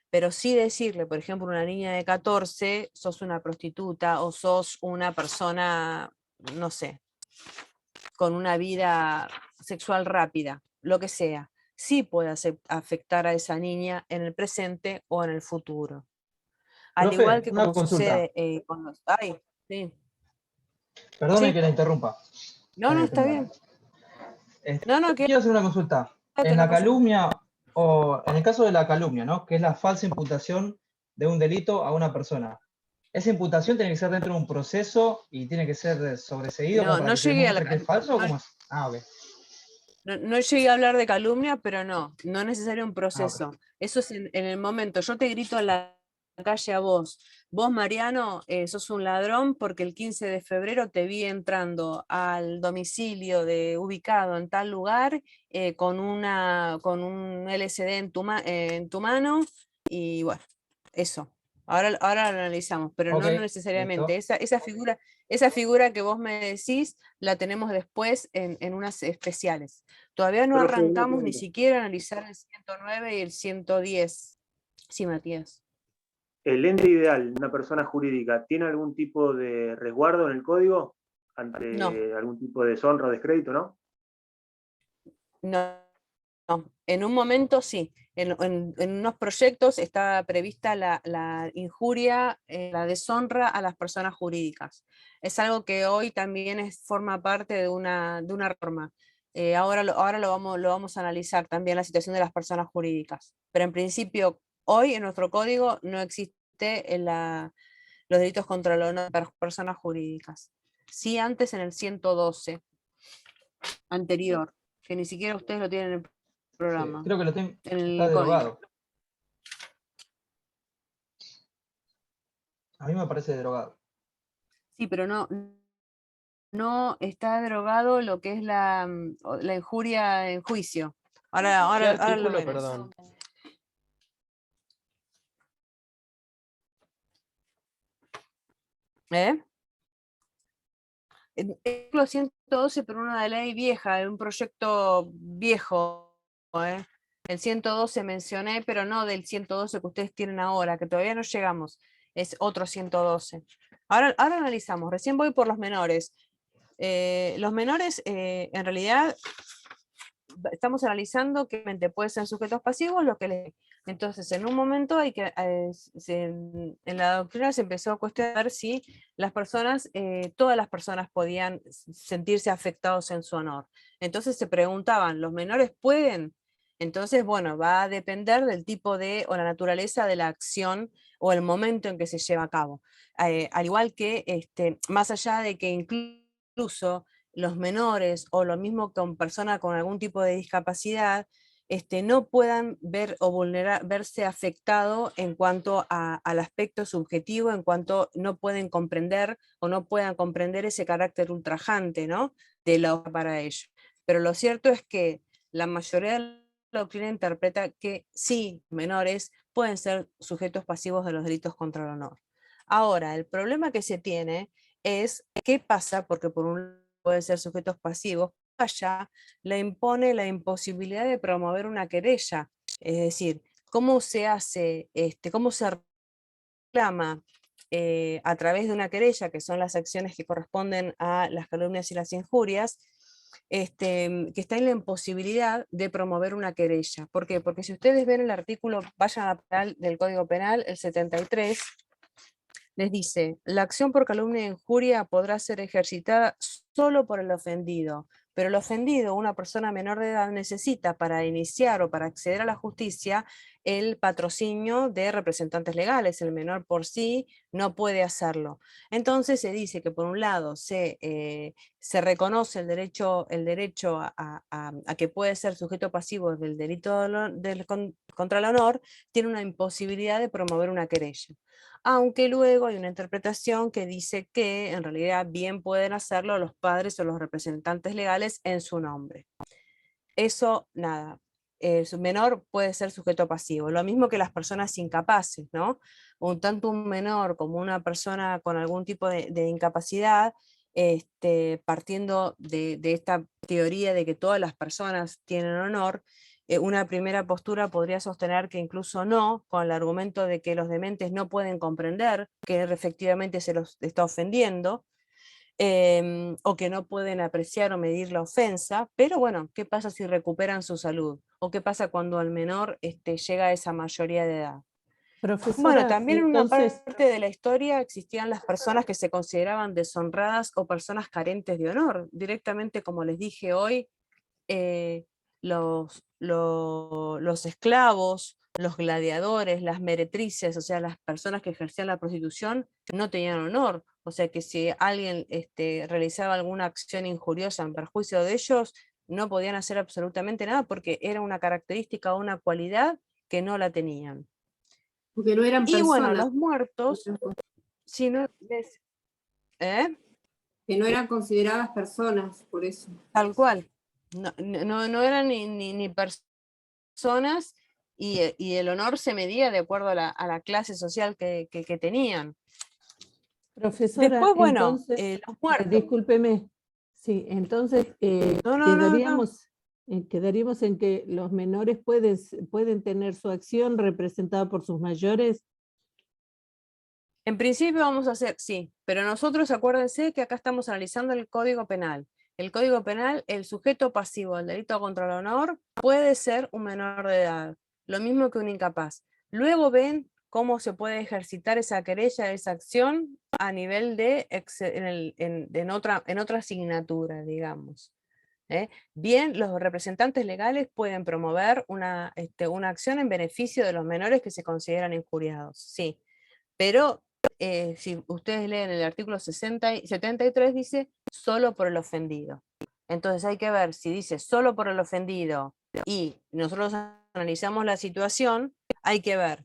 Speaker 1: Pero sí decirle, por ejemplo, a una niña de 14, sos una prostituta o sos una persona, no sé, con una vida sexual rápida, lo que sea, sí puede afectar a esa niña en el presente o en el futuro. Al
Speaker 7: Profe,
Speaker 1: igual que
Speaker 7: una
Speaker 1: como
Speaker 7: consulta.
Speaker 1: sucede con los... Ay, sí.
Speaker 7: Perdone
Speaker 1: Sí.
Speaker 7: que la interrumpa.
Speaker 1: No, está bien. No,
Speaker 7: Quiero hacer una consulta. En la calumnia, o en el caso de la calumnia, ¿no? Que es la falsa imputación de un delito a una persona. ¿Esa imputación tiene que ser dentro de un proceso y tiene que ser sobreseído como para
Speaker 1: no
Speaker 7: que se
Speaker 1: llegué a
Speaker 7: demuestre que es falso? ¿O cómo es? Ok.
Speaker 1: No llegué a hablar de calumnia, pero no es necesario un proceso.
Speaker 7: Ok.
Speaker 1: Eso es en el momento. Yo te grito en la calle a vos, Mariano, sos un ladrón porque el 15 de febrero te vi entrando al domicilio ubicado en tal lugar con un LCD en tu mano, y bueno, eso. Ahora lo analizamos, pero no
Speaker 7: Ok,
Speaker 1: necesariamente.
Speaker 7: listo.
Speaker 1: Esa figura que vos me decís la tenemos después en unas especiales. Todavía no
Speaker 8: Profe, una
Speaker 1: arrancamos ni
Speaker 8: pregunta.
Speaker 1: siquiera a analizar el 109 y el 110. Sí, Matías.
Speaker 8: ¿El ente ideal, una persona jurídica, tiene algún tipo de resguardo en el código ante
Speaker 1: No.
Speaker 8: algún tipo de deshonra o descrédito, no?
Speaker 1: No, en un momento sí. En unos proyectos está prevista la injuria, la deshonra a las personas jurídicas. Es algo que hoy también forma parte de una reforma. Ahora lo vamos a analizar también, la situación de las personas jurídicas. Pero en principio, hoy en nuestro código no existe los delitos contra el honor de personas jurídicas. Sí, antes en el 112, anterior, que ni siquiera ustedes lo tienen en el programa.
Speaker 7: Sí, creo que lo tengo.
Speaker 1: En
Speaker 7: Está
Speaker 1: el código.
Speaker 7: derogado. A mí me parece derogado.
Speaker 1: Sí, pero no está derogado lo que es la injuria en juicio.
Speaker 4: ¿Qué
Speaker 1: Ahora lo
Speaker 4: artículo,
Speaker 1: vemos.
Speaker 4: perdón?
Speaker 1: ¿Eh? El artículo 112, pero una ley vieja, un proyecto viejo El 112 mencioné, pero no del 112 que ustedes tienen ahora, que todavía no llegamos, es otro 112. Ahora analizamos, recién voy por los menores. Los menores, en realidad, estamos analizando que pueden ser sujetos pasivos, lo que les... Entonces, en un momento hay que, en la doctrina se empezó a cuestionar si las personas, todas las personas podían sentirse afectados en su honor. Entonces se preguntaban, ¿los menores pueden? Entonces, bueno, va a depender del tipo de, o la naturaleza de la acción, o el momento en que se lleva a cabo. Al igual que, más allá de que incluso los menores, o lo mismo con personas con algún tipo de discapacidad, no puedan ver o verse afectado en cuanto al aspecto subjetivo, en cuanto no pueden comprender o no puedan comprender ese carácter ultrajante, ¿no?, de la obra para ellos. Pero lo cierto es que la mayoría de la doctrina interpreta que sí, menores pueden ser sujetos pasivos de los delitos contra el honor. Ahora, el problema que se tiene es qué pasa, porque por un lado pueden ser sujetos pasivos, allá le impone la imposibilidad de promover una querella, es decir, cómo se hace, cómo se reclama a través de una querella, que son las acciones que corresponden a las calumnias y las injurias, que está en la imposibilidad de promover una querella. ¿Por qué? Porque si ustedes ven el artículo, vayan del Código Penal, el 73, les dice, la acción por calumnia e injuria podrá ser ejercitada solo por el ofendido, pero el ofendido, una persona menor de edad, necesita para iniciar o para acceder a la justicia el patrocinio de representantes legales. El menor por sí no puede hacerlo. Entonces se dice que por un lado se reconoce el derecho a que puede ser sujeto pasivo del delito contra el honor, tiene una imposibilidad de promover una querella. Aunque luego hay una interpretación que dice que en realidad bien pueden hacerlo los padres o los representantes legales en su nombre. Eso, nada, su menor puede ser sujeto pasivo, lo mismo que las personas incapaces, ¿no? Tanto un menor como una persona con algún tipo de incapacidad, partiendo de esta teoría de que todas las personas tienen honor, una primera postura podría sostener que incluso no, con el argumento de que los dementes no pueden comprender que efectivamente se los está ofendiendo, o que no pueden apreciar o medir la ofensa, pero bueno, ¿qué pasa si recuperan su salud? ¿O qué pasa cuando el menor llega a esa mayoría de edad?
Speaker 9: Profesora,
Speaker 1: Bueno, también en una
Speaker 9: entonces,
Speaker 1: parte de la historia existían las personas que se consideraban deshonradas o personas carentes de honor. Directamente, como les dije hoy, los esclavos, los gladiadores, las meretrices, o sea, las personas que ejercían la prostitución, no tenían honor. O sea que si alguien realizaba alguna acción injuriosa en perjuicio de ellos, no podían hacer absolutamente nada porque era una característica o una cualidad que no la tenían.
Speaker 10: Porque no eran
Speaker 1: Y bueno,
Speaker 10: personas.
Speaker 1: los muertos, si no
Speaker 10: Que no eran consideradas personas, por eso.
Speaker 1: tal cual. No eran ni personas, y el honor se medía de acuerdo a la clase social que tenían.
Speaker 9: profesora,
Speaker 1: Después, bueno,
Speaker 9: entonces,
Speaker 1: los muertos.
Speaker 9: discúlpeme, sí, entonces
Speaker 1: No.
Speaker 9: quedaríamos en que los menores pueden tener su acción representada por sus mayores.
Speaker 1: En principio vamos a hacer, sí, pero nosotros acuérdense que acá estamos analizando el Código Penal. El Código Penal, el sujeto pasivo del delito contra el honor puede ser un menor de edad, lo mismo que un incapaz. Luego ven cómo se puede ejercitar esa querella, esa acción a nivel de en otra asignatura, digamos. Bien, los representantes legales pueden promover una acción en beneficio de los menores que se consideran injuriados, sí, pero si ustedes leen el artículo 73, dice solo por el ofendido. Entonces hay que ver si dice solo por el ofendido y nosotros analizamos la situación, hay que ver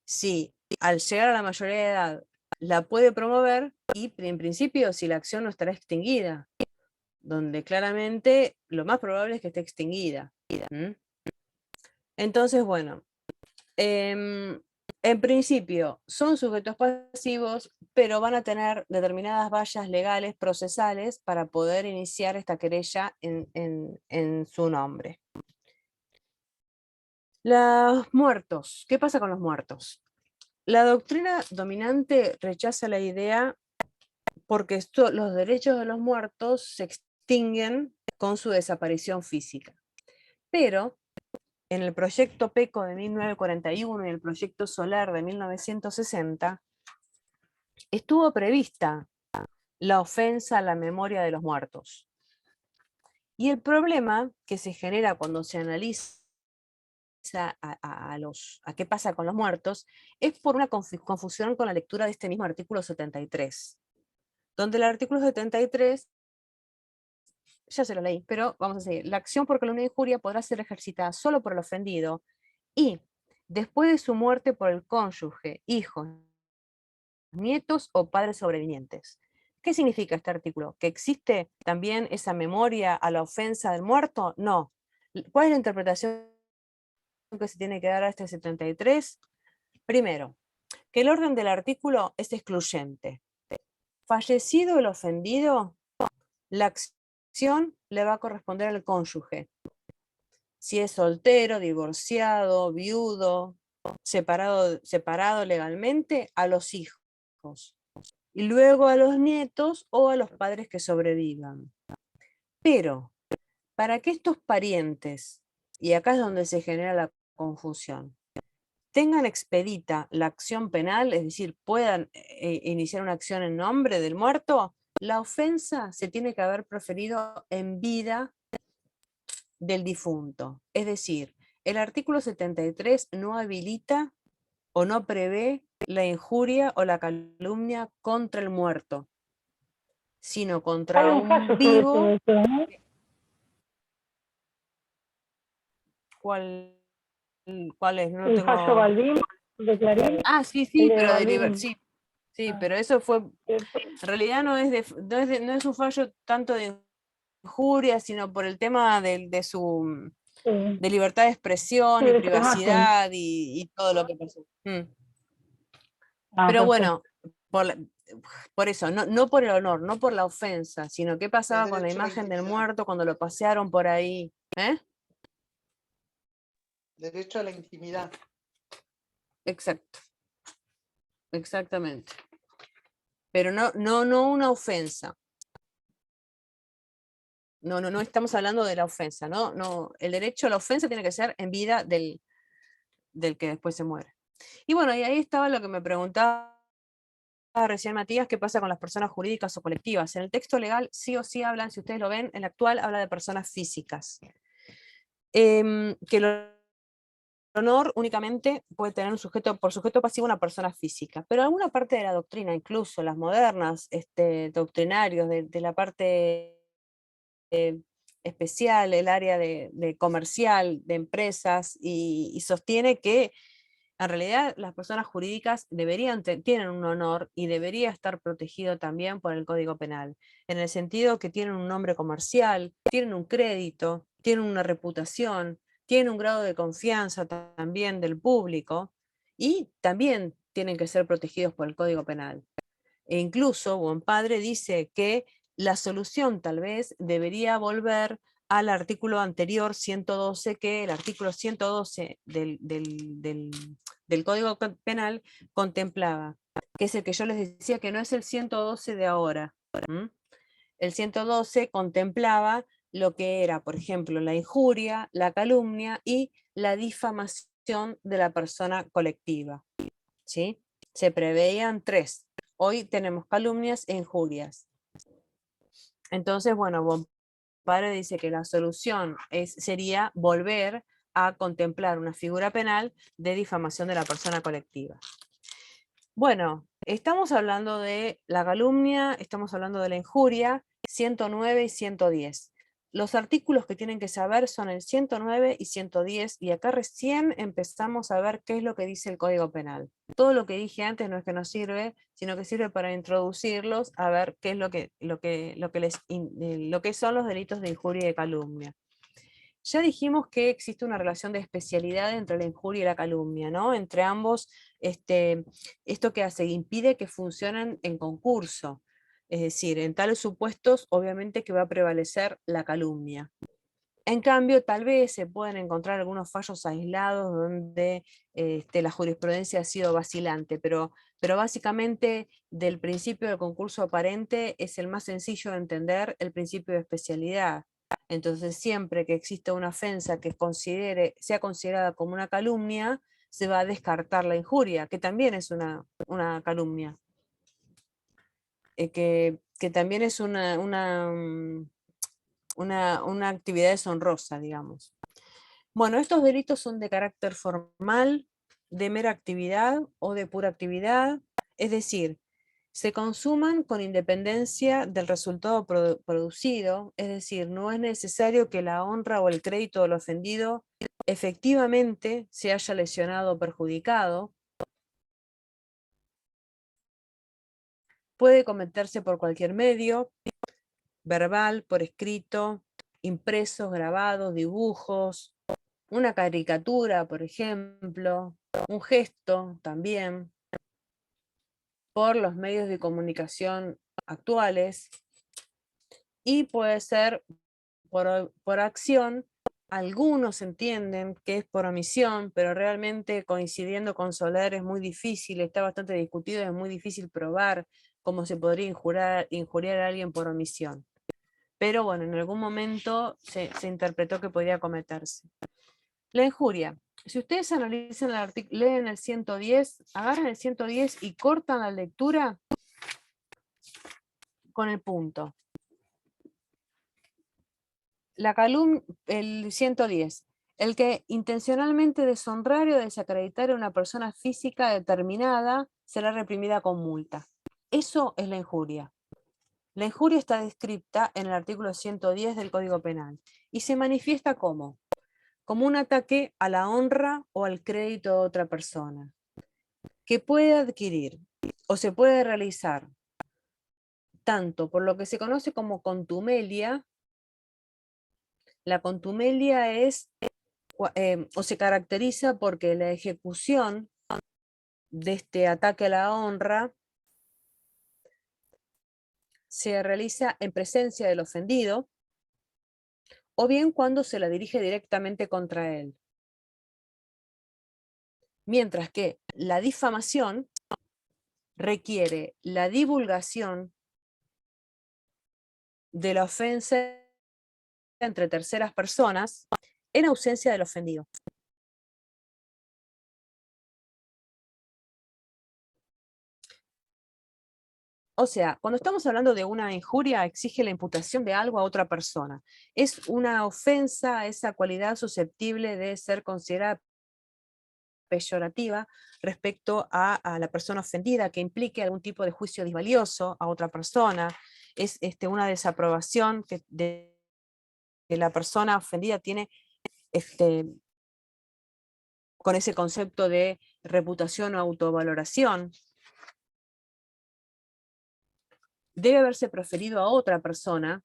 Speaker 1: si al llegar a la mayoría de edad la puede promover y en principio si la acción no estará extinguida, donde claramente lo más probable es que esté extinguida. Entonces, bueno, en principio son sujetos pasivos, pero van a tener determinadas vallas legales, procesales, para poder iniciar esta querella en su nombre. Los muertos. ¿Qué pasa con los muertos? La doctrina dominante rechaza la idea porque los derechos de los muertos se extinguen con su desaparición física. Pero en el proyecto PECO de 1941 y el proyecto Solar de 1960, estuvo prevista la ofensa a la memoria de los muertos. Y el problema que se genera cuando se analiza a qué pasa con los muertos es por una confusión con la lectura de este mismo artículo 73, donde el artículo 73, ya se lo leí, pero vamos a seguir. La acción por calumnia e injuria podrá ser ejercitada solo por el ofendido y después de su muerte por el cónyuge, hijos, nietos o padres sobrevivientes. ¿Qué significa este artículo? ¿Que existe también esa memoria a la ofensa del muerto? No. ¿Cuál es la interpretación que se tiene que dar a este 73? Primero, que el orden del artículo es excluyente. Fallecido el ofendido, la acción le va a corresponder al cónyuge. Si es soltero, divorciado, viudo, separado legalmente, a los hijos. Y luego a los nietos o a los padres que sobrevivan. Pero, para que estos parientes, y acá es donde se genera la confusión, tengan expedita la acción penal, es decir, puedan iniciar una acción en nombre del muerto, la ofensa se tiene que haber proferido en vida del difunto. Es decir, el artículo 73 no habilita o no prevé la injuria o la calumnia contra el muerto, sino
Speaker 6: Hay
Speaker 1: contra
Speaker 6: un fallo
Speaker 1: un
Speaker 6: sobre
Speaker 1: vivo.
Speaker 6: todo eso, ¿no?
Speaker 1: ¿Cuál es? No
Speaker 6: El fallo
Speaker 1: tengo...
Speaker 6: Balbín de Clarín.
Speaker 1: Ah, sí,
Speaker 6: El
Speaker 1: sí,
Speaker 6: de
Speaker 1: pero
Speaker 6: Balbín.
Speaker 1: sí, sí,
Speaker 6: Ah.
Speaker 1: pero eso fue... En realidad no es un fallo tanto de injuria, sino por el tema de su...
Speaker 6: Sí.
Speaker 1: de libertad de expresión
Speaker 6: Sí,
Speaker 1: y
Speaker 6: de su imagen.
Speaker 1: privacidad y todo lo que pasó.
Speaker 6: Ah,
Speaker 1: Pero
Speaker 6: perfecto.
Speaker 1: bueno, por eso, no por el honor, no por la ofensa, sino qué pasaba con la
Speaker 5: derecho a la
Speaker 1: imagen del
Speaker 5: intimidad.
Speaker 1: muerto cuando lo pasearon por ahí.
Speaker 5: Derecho a la intimidad.
Speaker 1: Exacto. Exactamente. Pero no una ofensa. No estamos hablando de la ofensa, no, el derecho a la ofensa tiene que ser en vida del que después se muere. Y bueno, y ahí estaba lo que me preguntaba recién Matías, ¿qué pasa con las personas jurídicas o colectivas? En el texto legal sí o sí hablan, si ustedes lo ven, en el actual habla de personas físicas. Que el honor únicamente puede tener por sujeto pasivo una persona física, pero alguna parte de la doctrina, incluso las modernas, doctrinarios de la parte especial, el área de comercial, de empresas, y sostiene que en realidad las personas jurídicas tienen un honor y debería estar protegido también por el Código Penal, en el sentido que tienen un nombre comercial, tienen un crédito, tienen una reputación, tienen un grado de confianza también del público y también tienen que ser protegidos por el Código Penal. E incluso Bonpadre dice que la solución tal vez debería volver al artículo anterior 112, que el artículo 112 del Código Penal contemplaba, que es el que yo les decía que no es el 112 de ahora. El 112 contemplaba lo que era, por ejemplo, la injuria, la calumnia y la difamación de la persona colectiva. ¿Sí? Se preveían 3. Hoy tenemos calumnias e injurias. Entonces, bueno, Bonpadre dice que la solución sería volver a contemplar una figura penal de difamación de la persona colectiva. Bueno, estamos hablando de la calumnia, estamos hablando de la injuria, 109 y 110. Los artículos que tienen que saber son el 109 y 110, y acá recién empezamos a ver qué es lo que dice el Código Penal. Todo lo que dije antes no es que nos sirve, sino que sirve para introducirlos a ver qué es lo que son los delitos de injuria y de calumnia. Ya dijimos que existe una relación de especialidad entre la injuria y la calumnia, ¿no? Entre ambos, esto que hace, impide que funcionen en concurso. Es decir, en tales supuestos, obviamente que va a prevalecer la calumnia. En cambio, tal vez se pueden encontrar algunos fallos aislados donde la jurisprudencia ha sido vacilante, pero básicamente del principio del concurso aparente es el más sencillo de entender, el principio de especialidad. Entonces, siempre que exista una ofensa que sea considerada como una calumnia, se va a descartar la injuria, que también es una calumnia. Que también es una actividad deshonrosa, digamos. Bueno, estos delitos son de carácter formal, de mera actividad o de pura actividad, es decir, se consuman con independencia del resultado producido, es decir, no es necesario que la honra o el crédito del ofendido efectivamente se haya lesionado o perjudicado. Puede cometerse por cualquier medio, verbal, por escrito, impresos, grabados, dibujos, una caricatura, por ejemplo, un gesto también, por los medios de comunicación actuales, y puede ser por acción. Algunos entienden que es por omisión, pero realmente, coincidiendo con Soler, es muy difícil, está bastante discutido, es muy difícil probar cómo se podría injuriar a alguien por omisión. Pero bueno, en algún momento se interpretó que podía cometerse. La injuria. Si ustedes analizan el artículo, leen el 110, agarran el 110 y cortan la lectura con el punto. El 110. El que intencionalmente deshonrare o desacreditare a una persona física determinada será reprimida con multa. Eso es la injuria. La injuria está descrita en el artículo 110 del Código Penal y se manifiesta como un ataque a la honra o al crédito de otra persona, que puede adquirir o se puede realizar tanto por lo que se conoce como contumelia. La contumelia es, o se caracteriza porque la ejecución de este ataque a la honra se realiza en presencia del ofendido, o bien cuando se la dirige directamente contra él. Mientras que la difamación requiere la divulgación de la ofensa entre terceras personas en ausencia del ofendido. O sea, cuando estamos hablando de una injuria, exige la imputación de algo a otra persona. Es una ofensa, esa cualidad susceptible de ser considerada peyorativa respecto a la persona ofendida, que implique algún tipo de juicio disvalioso a otra persona. Es una desaprobación que la persona ofendida tiene con ese concepto de reputación o autovaloración. Debe haberse proferido a otra persona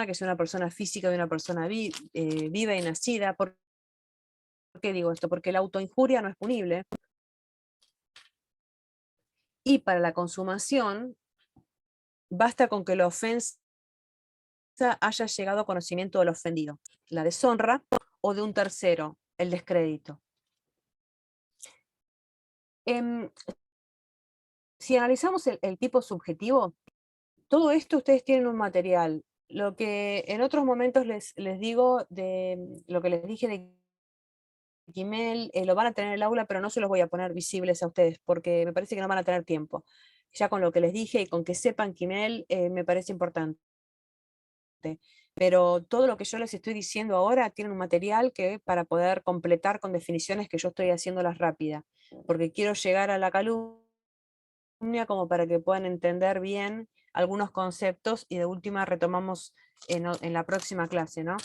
Speaker 1: que sea una persona física de una persona viva y nacida. ¿Por qué digo esto? Porque la autoinjuria no es punible. Y para la consumación, basta con que la ofensa haya llegado a conocimiento del ofendido, la deshonra, o de un tercero, el descrédito. Si analizamos el tipo subjetivo, todo esto ustedes tienen un material. Lo que en otros momentos les digo, de lo que les dije de Quimel, lo van a tener en el aula, pero no se los voy a poner visibles a ustedes, porque me parece que no van a tener tiempo. Ya con lo que les dije y con que sepan Quimel, me parece importante. Pero todo lo que yo les estoy diciendo ahora tienen un material que para poder completar con definiciones que yo estoy haciéndolas rápida, porque quiero llegar a la calumnia como para que puedan entender bien algunos conceptos y de última retomamos en la próxima clase, ¿no?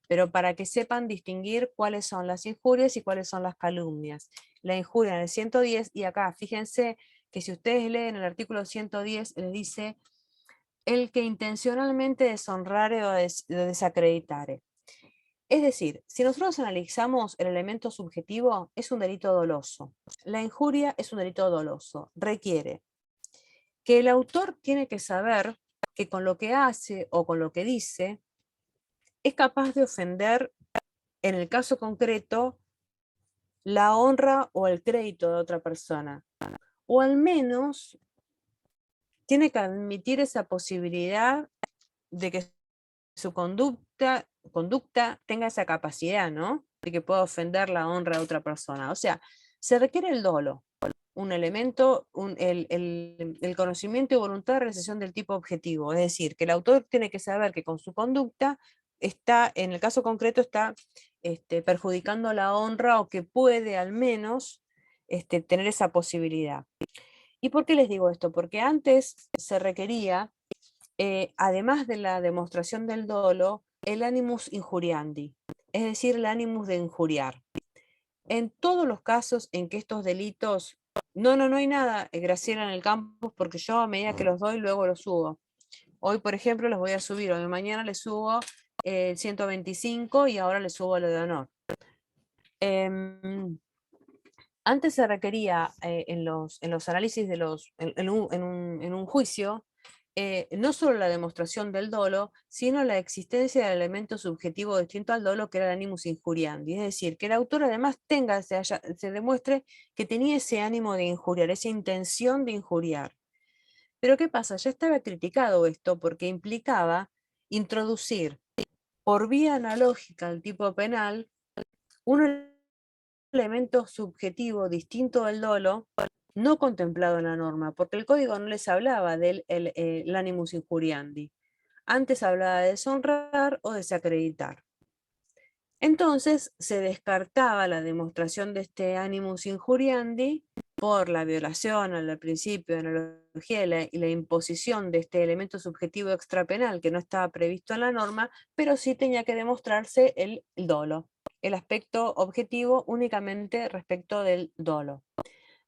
Speaker 1: Pero para que sepan distinguir cuáles son las injurias y cuáles son las calumnias. La injuria en el 110, y acá fíjense que si ustedes leen el artículo 110, les dice el que intencionalmente deshonrare o desacreditare. Es decir, si nosotros analizamos el elemento subjetivo, es un delito doloso. La injuria es un delito doloso. Requiere que el autor tiene que saber que con lo que hace o con lo que dice es capaz de ofender, en el caso concreto, la honra o el crédito de otra persona. O al menos tiene que admitir esa posibilidad de que su conducta tenga esa capacidad, ¿no? De que pueda ofender la honra de otra persona. O sea, se requiere el dolo, un elemento, el conocimiento y voluntad de realización del tipo objetivo. Es decir, que el autor tiene que saber que con su conducta está, en el caso concreto, está perjudicando la honra o que puede al menos tener esa posibilidad. ¿Y por qué les digo esto? Porque antes se requería, además de la demostración del dolo, el animus injuriandi, es decir, el animus de injuriar. En todos los casos en que estos delitos, no hay nada, Graciela, en el campus, porque yo a medida que los doy, luego los subo. Hoy, por ejemplo, los voy a subir, hoy mañana les subo el 125 y ahora les subo lo de honor. Antes se requería en los análisis de en un juicio, no solo la demostración del dolo, sino la existencia del elemento subjetivo distinto al dolo, que era el animus injuriandi. Es decir, que el autor además se demuestre que tenía ese ánimo de injuriar, esa intención de injuriar. Pero ¿qué pasa? Ya estaba criticado esto porque implicaba introducir por vía analógica al tipo penal un elemento subjetivo distinto al dolo, no contemplado en la norma, porque el código no les hablaba del animus injuriandi. Antes hablaba de deshonrar o desacreditar. Entonces se descartaba la demostración de este animus injuriandi por la violación al principio de analogía y la imposición de este elemento subjetivo extrapenal que no estaba previsto en la norma, pero sí tenía que demostrarse el dolo, el aspecto objetivo únicamente respecto del dolo.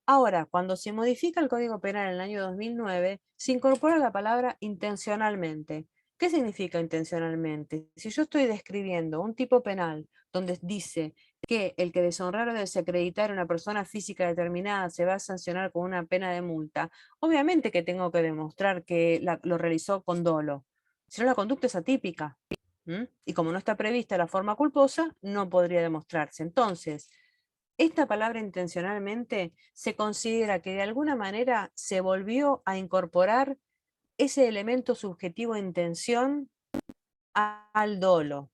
Speaker 1: Ahora, cuando se modifica el Código Penal en el año 2009, se incorpora la palabra intencionalmente. ¿Qué significa intencionalmente? Si yo estoy describiendo un tipo penal donde dice que el que deshonrar o desacreditar a una persona física determinada se va a sancionar con una pena de multa, obviamente que tengo que demostrar que lo realizó con dolo. Si no, la conducta es atípica. Y como no está prevista la forma culposa, no podría demostrarse. Entonces, esta palabra intencionalmente se considera que de alguna manera se volvió a incorporar ese elemento subjetivo de intención al dolo.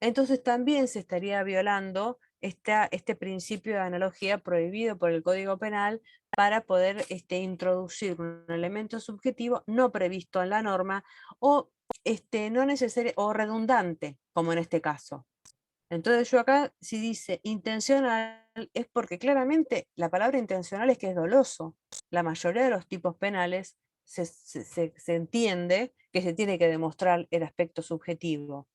Speaker 1: Entonces también se estaría violando este principio de analogía prohibido por el Código Penal para poder introducir un elemento subjetivo no previsto en la norma o no necesario o redundante, como en este caso. Entonces yo acá, si dice intencional, es porque claramente la palabra intencional es que es doloso. La mayoría de los tipos penales se entiende que se tiene que demostrar el aspecto subjetivo.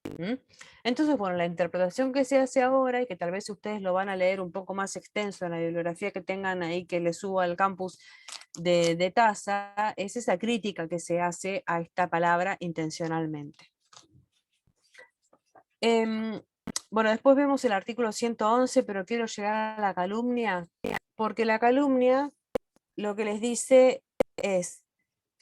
Speaker 1: Entonces, bueno, la interpretación que se hace ahora, y que tal vez ustedes lo van a leer un poco más extenso en la bibliografía que tengan ahí, que les suba al campus de TASA, es esa crítica que se hace a esta palabra intencionalmente. Bueno, después vemos el artículo 111, pero quiero llegar a la calumnia, porque la calumnia lo que les dice es,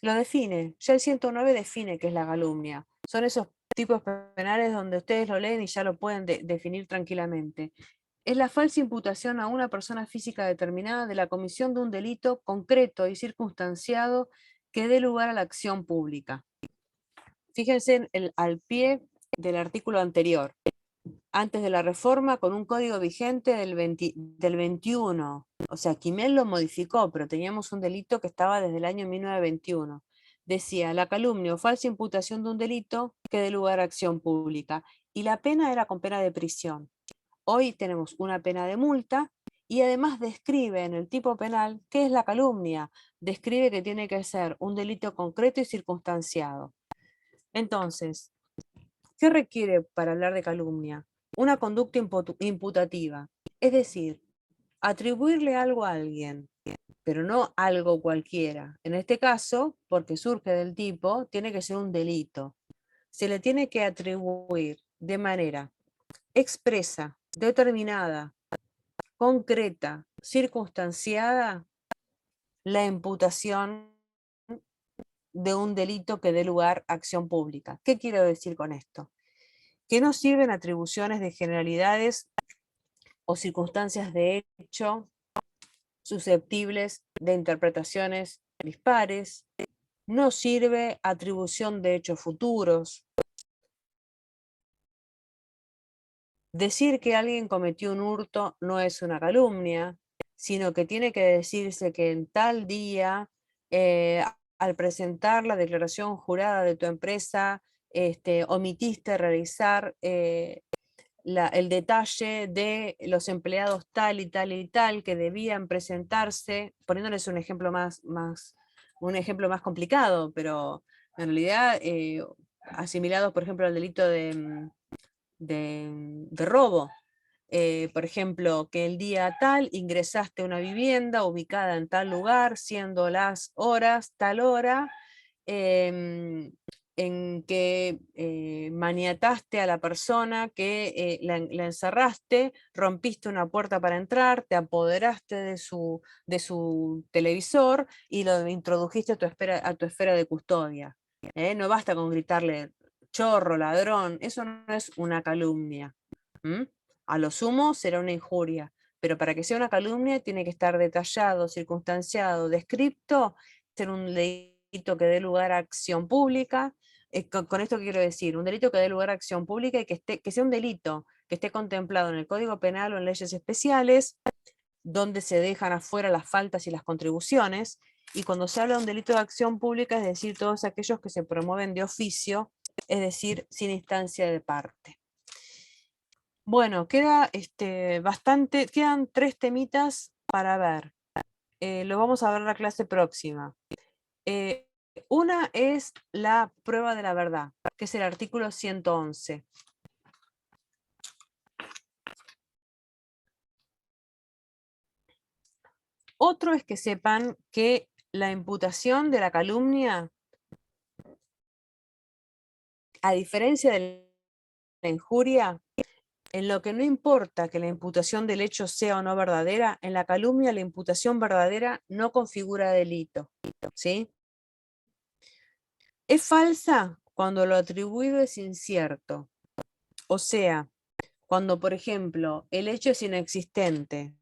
Speaker 1: lo define, ya el 109 define qué es la calumnia. Son esos tipos penales donde ustedes lo leen y ya lo pueden definir tranquilamente. Es la falsa imputación a una persona física determinada de la comisión de un delito concreto y circunstanciado que dé lugar a la acción pública. Fíjense al pie del artículo anterior. Antes de la reforma, con un código vigente del 21. O sea, Quimel lo modificó, pero teníamos un delito que estaba desde el año 1921. Decía, la calumnia o falsa imputación de un delito que dé lugar a acción pública. Y la pena era con pena de prisión. Hoy tenemos una pena de multa y además describe en el tipo penal qué es la calumnia. Describe que tiene que ser un delito concreto y circunstanciado. Entonces, ¿qué requiere para hablar de calumnia? Una conducta imputativa, es decir, atribuirle algo a alguien, pero no algo cualquiera. En este caso, porque surge del tipo, tiene que ser un delito. Se le tiene que atribuir de manera expresa, determinada, concreta, circunstanciada, la imputación de un delito que dé lugar a acción pública. ¿Qué quiero decir con esto? que no sirven atribuciones de generalidades o circunstancias de hecho susceptibles de interpretaciones dispares, no sirve atribución de hechos futuros. Decir que alguien cometió un hurto no es una calumnia, sino que tiene que decirse que en tal día, al presentar la declaración jurada de tu empresa, omitiste realizar el detalle de los empleados tal y tal y tal que debían presentarse, poniéndoles un ejemplo más complicado, pero en realidad asimilados, por ejemplo, al delito de robo. Por ejemplo, que el día tal ingresaste a una vivienda ubicada en tal lugar, siendo las horas, tal hora, en que maniataste a la persona, que la encerraste, rompiste una puerta para entrar, te apoderaste de su televisor y lo introdujiste a tu esfera de custodia. No basta con gritarle chorro, ladrón, eso no es una calumnia. A lo sumo será una injuria, pero para que sea una calumnia tiene que estar detallado, circunstanciado, descripto, ser un delito que dé lugar a acción pública. Con esto quiero decir, un delito que dé lugar a acción pública y que sea un delito que esté contemplado en el Código Penal o en leyes especiales, donde se dejan afuera las faltas y las contribuciones, y cuando se habla de un delito de acción pública, es decir, todos aquellos que se promueven de oficio, es decir, sin instancia de parte. Bueno, queda quedan 3 temitas para ver. Lo vamos a ver en la clase próxima. Una es la prueba de la verdad, que es el artículo 111. Otro es que sepan que la imputación de la calumnia, a diferencia de la injuria, en lo que no importa que la imputación del hecho sea o no verdadera, en la calumnia la imputación verdadera no configura delito, ¿sí? Es falsa cuando lo atribuido es incierto. O sea, cuando, por ejemplo, el hecho es inexistente,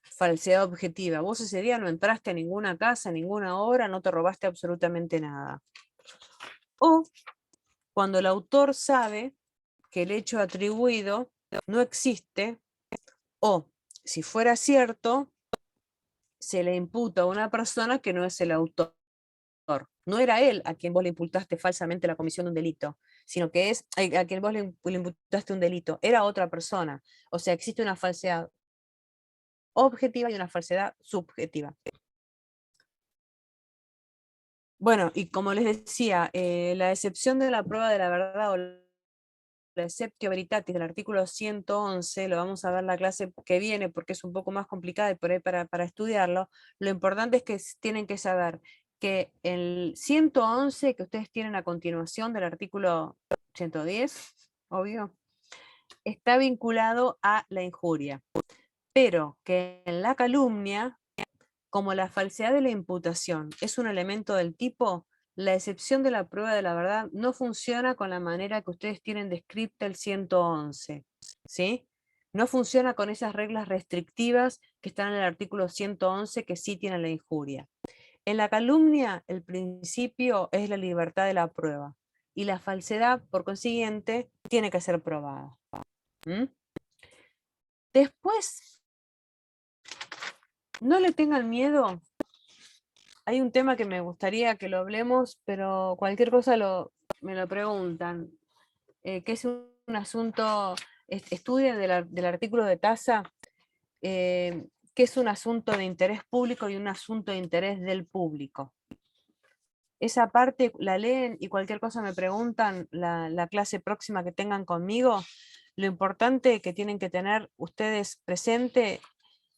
Speaker 1: falsedad objetiva. Vos ese día no entraste a ninguna casa, a ninguna obra, no te robaste absolutamente nada. O cuando el autor sabe que el hecho atribuido no existe, o, si fuera cierto, se le imputa a una persona que no es el autor. No era él a quien vos le imputaste falsamente la comisión de un delito, sino que es a quien vos le imputaste un delito, era otra persona. O sea, existe una falsedad objetiva y una falsedad subjetiva. Bueno, y como les decía, la excepción de la prueba de la verdad o la exceptio veritatis del artículo 111, lo vamos a ver la clase que viene porque es un poco más complicada y por ahí para estudiarlo. Lo importante es que tienen que saber que el 111 que ustedes tienen a continuación del artículo 110, obvio, está vinculado a la injuria, pero que en la calumnia, como la falsedad de la imputación es un elemento del tipo, la excepción de la prueba de la verdad no funciona con la manera que ustedes tienen descripta el 111, ¿sí? No funciona con esas reglas restrictivas que están en el artículo 111 que sí tienen la injuria. En la calumnia, el principio es la libertad de la prueba y la falsedad, por consiguiente, tiene que ser probada. Después, no le tengan miedo. Hay un tema que me gustaría que lo hablemos, pero cualquier cosa me lo preguntan, que es un asunto, estudien del artículo de tasa, que es un asunto de interés público y un asunto de interés del público. Esa parte la leen y cualquier cosa me preguntan la clase próxima que tengan conmigo. Lo importante que tienen que tener ustedes presente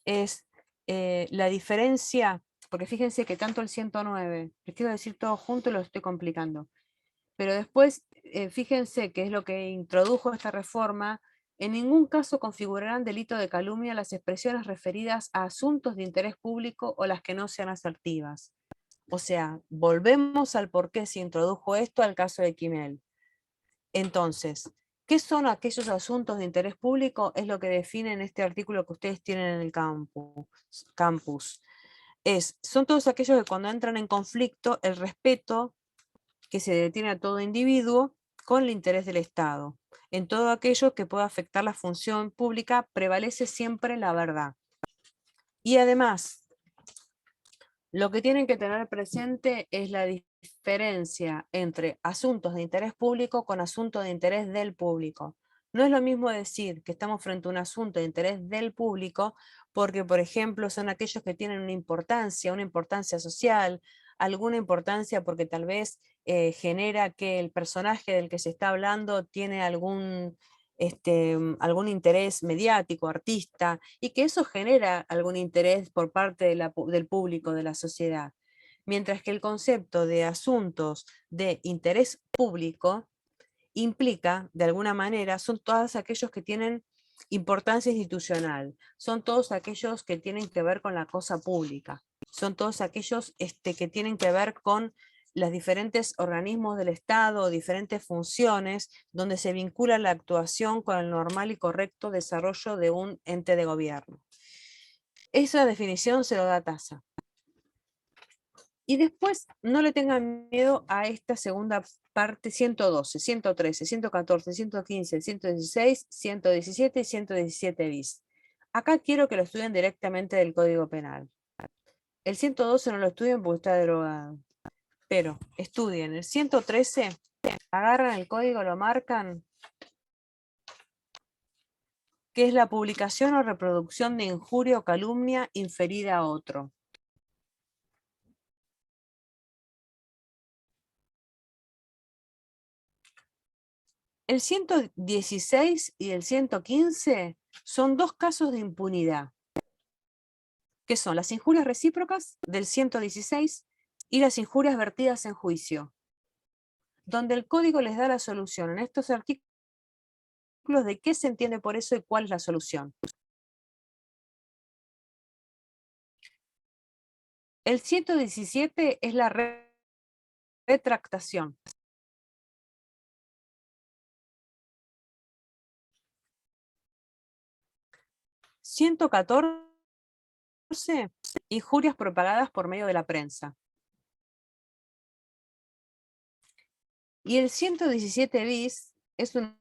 Speaker 1: es la diferencia, porque fíjense que tanto el 109, les quiero decir todo junto y lo estoy complicando, pero después fíjense que es lo que introdujo esta reforma, en ningún caso configurarán delito de calumnia las expresiones referidas a asuntos de interés público o las que no sean asertivas. O sea, volvemos al por qué se introdujo esto al caso de Quimel. Entonces, ¿Qué son aquellos asuntos de interés público? Es lo que define en este artículo que ustedes tienen en el campus. Son todos aquellos que cuando entran en conflicto, el respeto que se tiene a todo individuo con el interés del Estado. En todo aquello que pueda afectar la función pública, prevalece siempre la verdad. Y además, lo que tienen que tener presente es la diferencia entre asuntos de interés público con asuntos de interés del público. No es lo mismo decir que estamos frente a un asunto de interés del público porque, por ejemplo, son aquellos que tienen una importancia social, alguna importancia porque tal vez genera que el personaje del que se está hablando tiene algún interés mediático, artista, y que eso genera algún interés por parte del público, de la sociedad. Mientras que el concepto de asuntos de interés público implica, de alguna manera, son todos aquellos que tienen importancia institucional, son todos aquellos que tienen que ver con la cosa pública, son todos aquellos que tienen que ver con los diferentes organismos del Estado, diferentes funciones, donde se vincula la actuación con el normal y correcto desarrollo de un ente de gobierno. Esa definición se lo da Taza. Y después no le tengan miedo a esta segunda parte 112, 113, 114, 115, 116, 117 y 117 bis. Acá quiero que lo estudien directamente del Código Penal. El 112 no lo estudien porque está derogado. Pero estudien el 113, agarran el código, lo marcan, que es la publicación o reproducción de injuria o calumnia inferida a otro. El 116 y el 115 son dos casos de impunidad, que son las injurias recíprocas del 116 y las injurias vertidas en juicio, donde el código les da la solución en estos artículos de qué se entiende por eso y cuál es la solución. El 117 es la retractación. $114, injurias propagadas por medio de la prensa. Y el 117 bis es una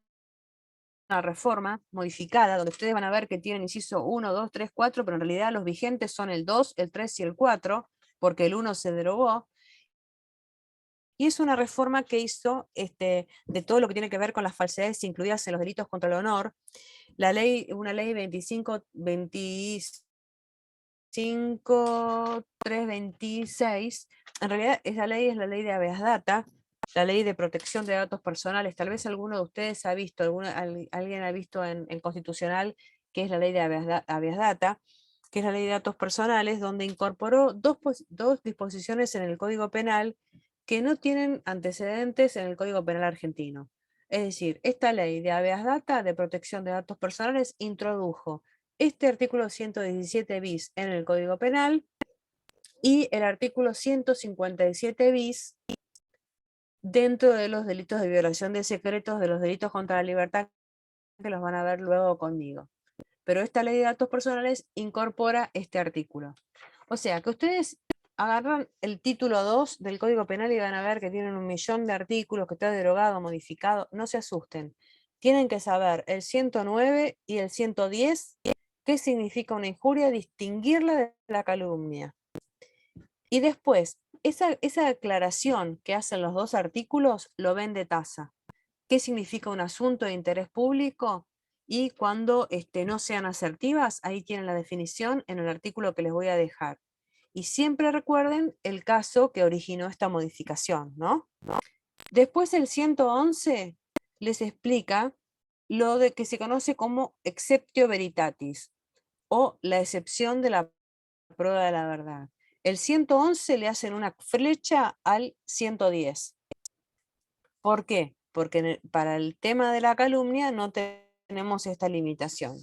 Speaker 1: reforma modificada, donde ustedes van a ver que tienen inciso 1, 2, 3, 4, pero en realidad los vigentes son el 2, el 3 y el 4, porque el 1 se derogó. Y es una reforma que hizo de todo lo que tiene que ver con las falsedades incluidas en los delitos contra el honor. Una ley 25.326, en realidad esa ley es la ley de habeas data, la ley de protección de datos personales. Tal vez alguno de ustedes ha visto, alguien ha visto en Constitucional, que es la ley de habeas data, que es la ley de datos personales, donde incorporó dos disposiciones en el Código Penal que no tienen antecedentes en el Código Penal argentino. Es decir, esta ley de habeas data, de protección de datos personales, introdujo este artículo 117 bis en el Código Penal y el artículo 157 bis dentro de los delitos de violación de secretos, de los delitos contra la libertad, que los van a ver luego conmigo. Pero esta ley de datos personales incorpora este artículo. O sea, que ustedes agarran el título 2 del Código Penal y van a ver que tienen 1.000.000 de artículos, que está derogado, modificado. No se asusten. Tienen que saber el 109 y el 110, qué significa una injuria, distinguirla de la calumnia. Y después, esa aclaración que hacen los dos artículos lo ven de Taza. ¿Qué significa un asunto de interés público? Y cuando no sean asertivas, ahí tienen la definición en el artículo que les voy a dejar. Y siempre recuerden el caso que originó esta modificación, ¿no? Después el 111 les explica lo de que se conoce como exceptio veritatis, o la excepción de la prueba de la verdad. El 111 le hacen una flecha al 110. ¿Por qué? Porque para el tema de la calumnia no tenemos esta limitación.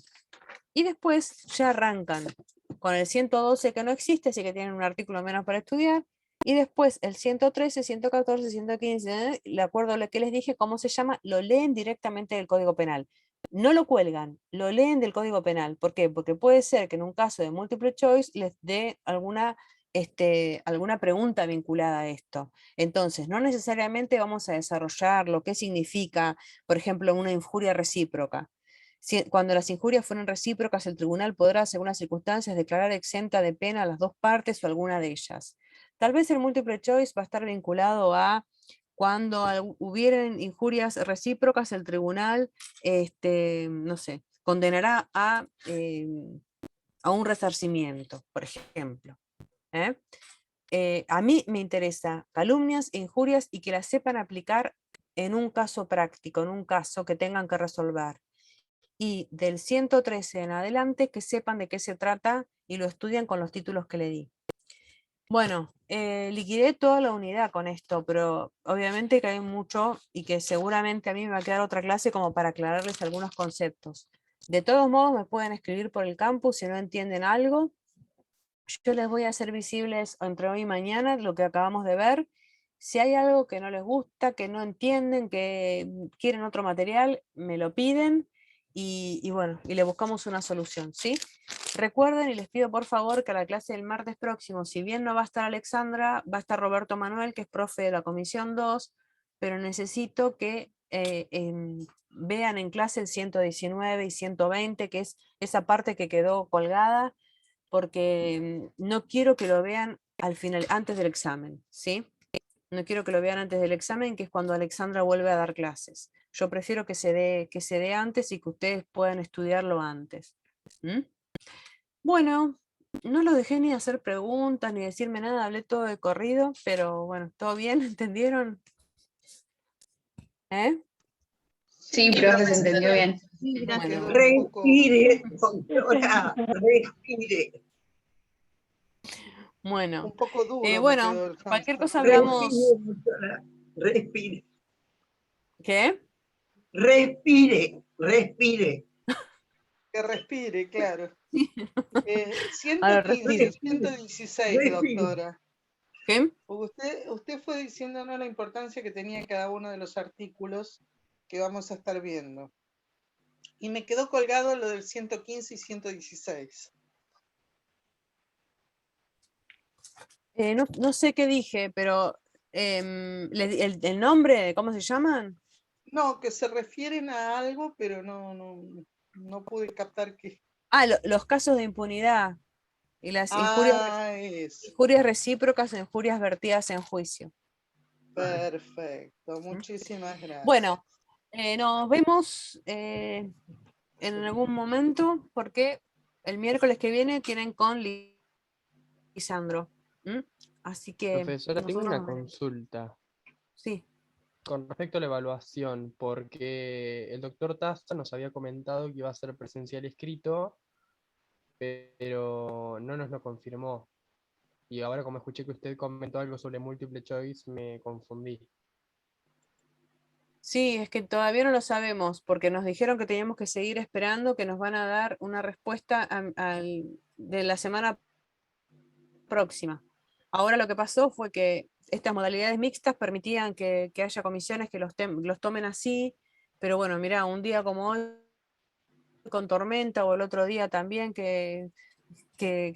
Speaker 1: Y después ya arrancan con el 112, que no existe, así que tienen un artículo menos para estudiar, Y después el 113, 114, 115, de acuerdo a lo que les dije, ¿cómo se llama? Lo leen directamente del Código Penal. No lo cuelgan, lo leen del Código Penal. ¿Por qué? Porque puede ser que en un caso de múltiple choice les dé alguna pregunta vinculada a esto. Entonces, no necesariamente vamos a desarrollar lo que significa, por ejemplo, una injuria recíproca. Cuando las injurias fueron recíprocas, el tribunal podrá, según las circunstancias, declarar exenta de pena a las dos partes o alguna de ellas. Tal vez el múltiple choice va a estar vinculado a cuando hubieran injurias recíprocas, el tribunal, no sé, condenará a un resarcimiento, por ejemplo. A mí me interesa calumnias e injurias y que las sepan aplicar en un caso práctico, en un caso que tengan que resolver. Y del 113 en adelante que sepan de qué se trata y lo estudian con los títulos que le di. Bueno, liquidé toda la unidad con esto, pero obviamente que hay mucho y que seguramente a mí me va a quedar otra clase como para aclararles algunos conceptos. De todos modos me pueden escribir por el campus si no entienden algo. Yo les voy a hacer visibles entre hoy y mañana lo que acabamos de ver. Si hay algo que no les gusta, que no entienden, que quieren otro material, me lo piden y bueno, y le buscamos una solución, ¿sí? Recuerden y les pido por favor que a la clase del martes próximo, si bien no va a estar Alexandra, va a estar Roberto Manuel, que es profe de la Comisión 2, pero necesito que vean en clase el 119 y 120, que es esa parte que quedó colgada, porque no quiero que lo vean al final, antes del examen, ¿sí? No quiero que lo vean antes del examen, que es cuando Alexandra vuelve a dar clases. Yo prefiero que se dé antes y que ustedes puedan estudiarlo antes. Bueno, no los dejé ni hacer preguntas, ni decirme nada, hablé todo de corrido, pero bueno, ¿todo bien? ¿Entendieron?
Speaker 3: Sí, profe, se entendió bien.
Speaker 1: Bueno.
Speaker 5: Respire, doctora, respire.
Speaker 1: Bueno,
Speaker 5: Un poco duro. me
Speaker 1: bueno,
Speaker 5: quedó el
Speaker 1: cualquier
Speaker 5: hamster.
Speaker 1: cosa hablamos.
Speaker 5: Respire, doctora, respire.
Speaker 1: ¿Qué?
Speaker 5: Respire, respire. Que respire, claro. 115, 116, doctora.
Speaker 1: ¿Qué?
Speaker 5: Usted fue diciéndonos la importancia que tenía cada uno de los artículos que vamos a estar viendo. Y me quedó colgado lo del 115 y 116.
Speaker 1: No sé qué dije, pero el nombre, ¿cómo se llaman?
Speaker 5: No, que se refieren a algo, pero no pude captar qué.
Speaker 1: Los casos de impunidad y las injurias recíprocas e injurias vertidas en juicio.
Speaker 5: Perfecto, muchísimas gracias.
Speaker 1: Bueno, nos vemos en algún momento porque el miércoles que viene tienen con Lisandro. Así que...
Speaker 4: Profesora, tengo
Speaker 1: nosotros
Speaker 4: una
Speaker 1: nos veremos.
Speaker 4: consulta.
Speaker 1: Sí.
Speaker 4: Con respecto a la evaluación, porque el doctor Tasta nos había comentado que iba a ser presencial escrito, pero no nos lo confirmó. Y ahora como escuché que usted comentó algo sobre múltiple choice, me confundí.
Speaker 1: Sí, es que todavía no lo sabemos, porque nos dijeron que teníamos que seguir esperando, que nos van a dar una respuesta de la semana próxima. Ahora lo que pasó fue que estas modalidades mixtas permitían que haya comisiones que los tomen así, pero bueno, mirá, un día como hoy con tormenta o el otro día también que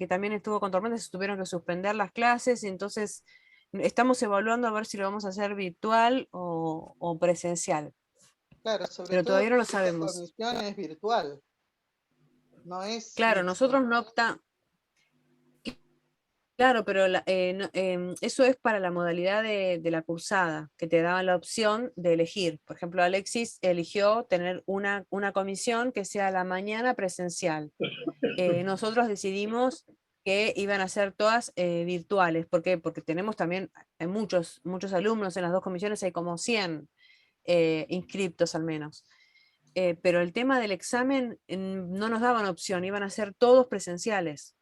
Speaker 1: también estuvo con tormenta, se tuvieron que suspender las clases, y entonces estamos evaluando a ver si lo vamos a hacer virtual o presencial.
Speaker 5: Claro, sobre
Speaker 1: pero
Speaker 5: todo
Speaker 1: todavía no lo
Speaker 5: porque
Speaker 1: sabemos.
Speaker 5: esta comisión es virtual. No es
Speaker 1: Claro,
Speaker 5: mixta.
Speaker 1: nosotros no optamos. Claro, pero eso es para la modalidad de la cursada, que te daban la opción de elegir. Por ejemplo, Alexis eligió tener una comisión que sea a la mañana presencial. Nosotros decidimos que iban a ser todas virtuales. ¿Por qué? Porque tenemos también muchos alumnos en las dos comisiones, hay como 100 inscriptos al menos. Pero el tema del examen no nos daban opción, iban a ser todos presenciales.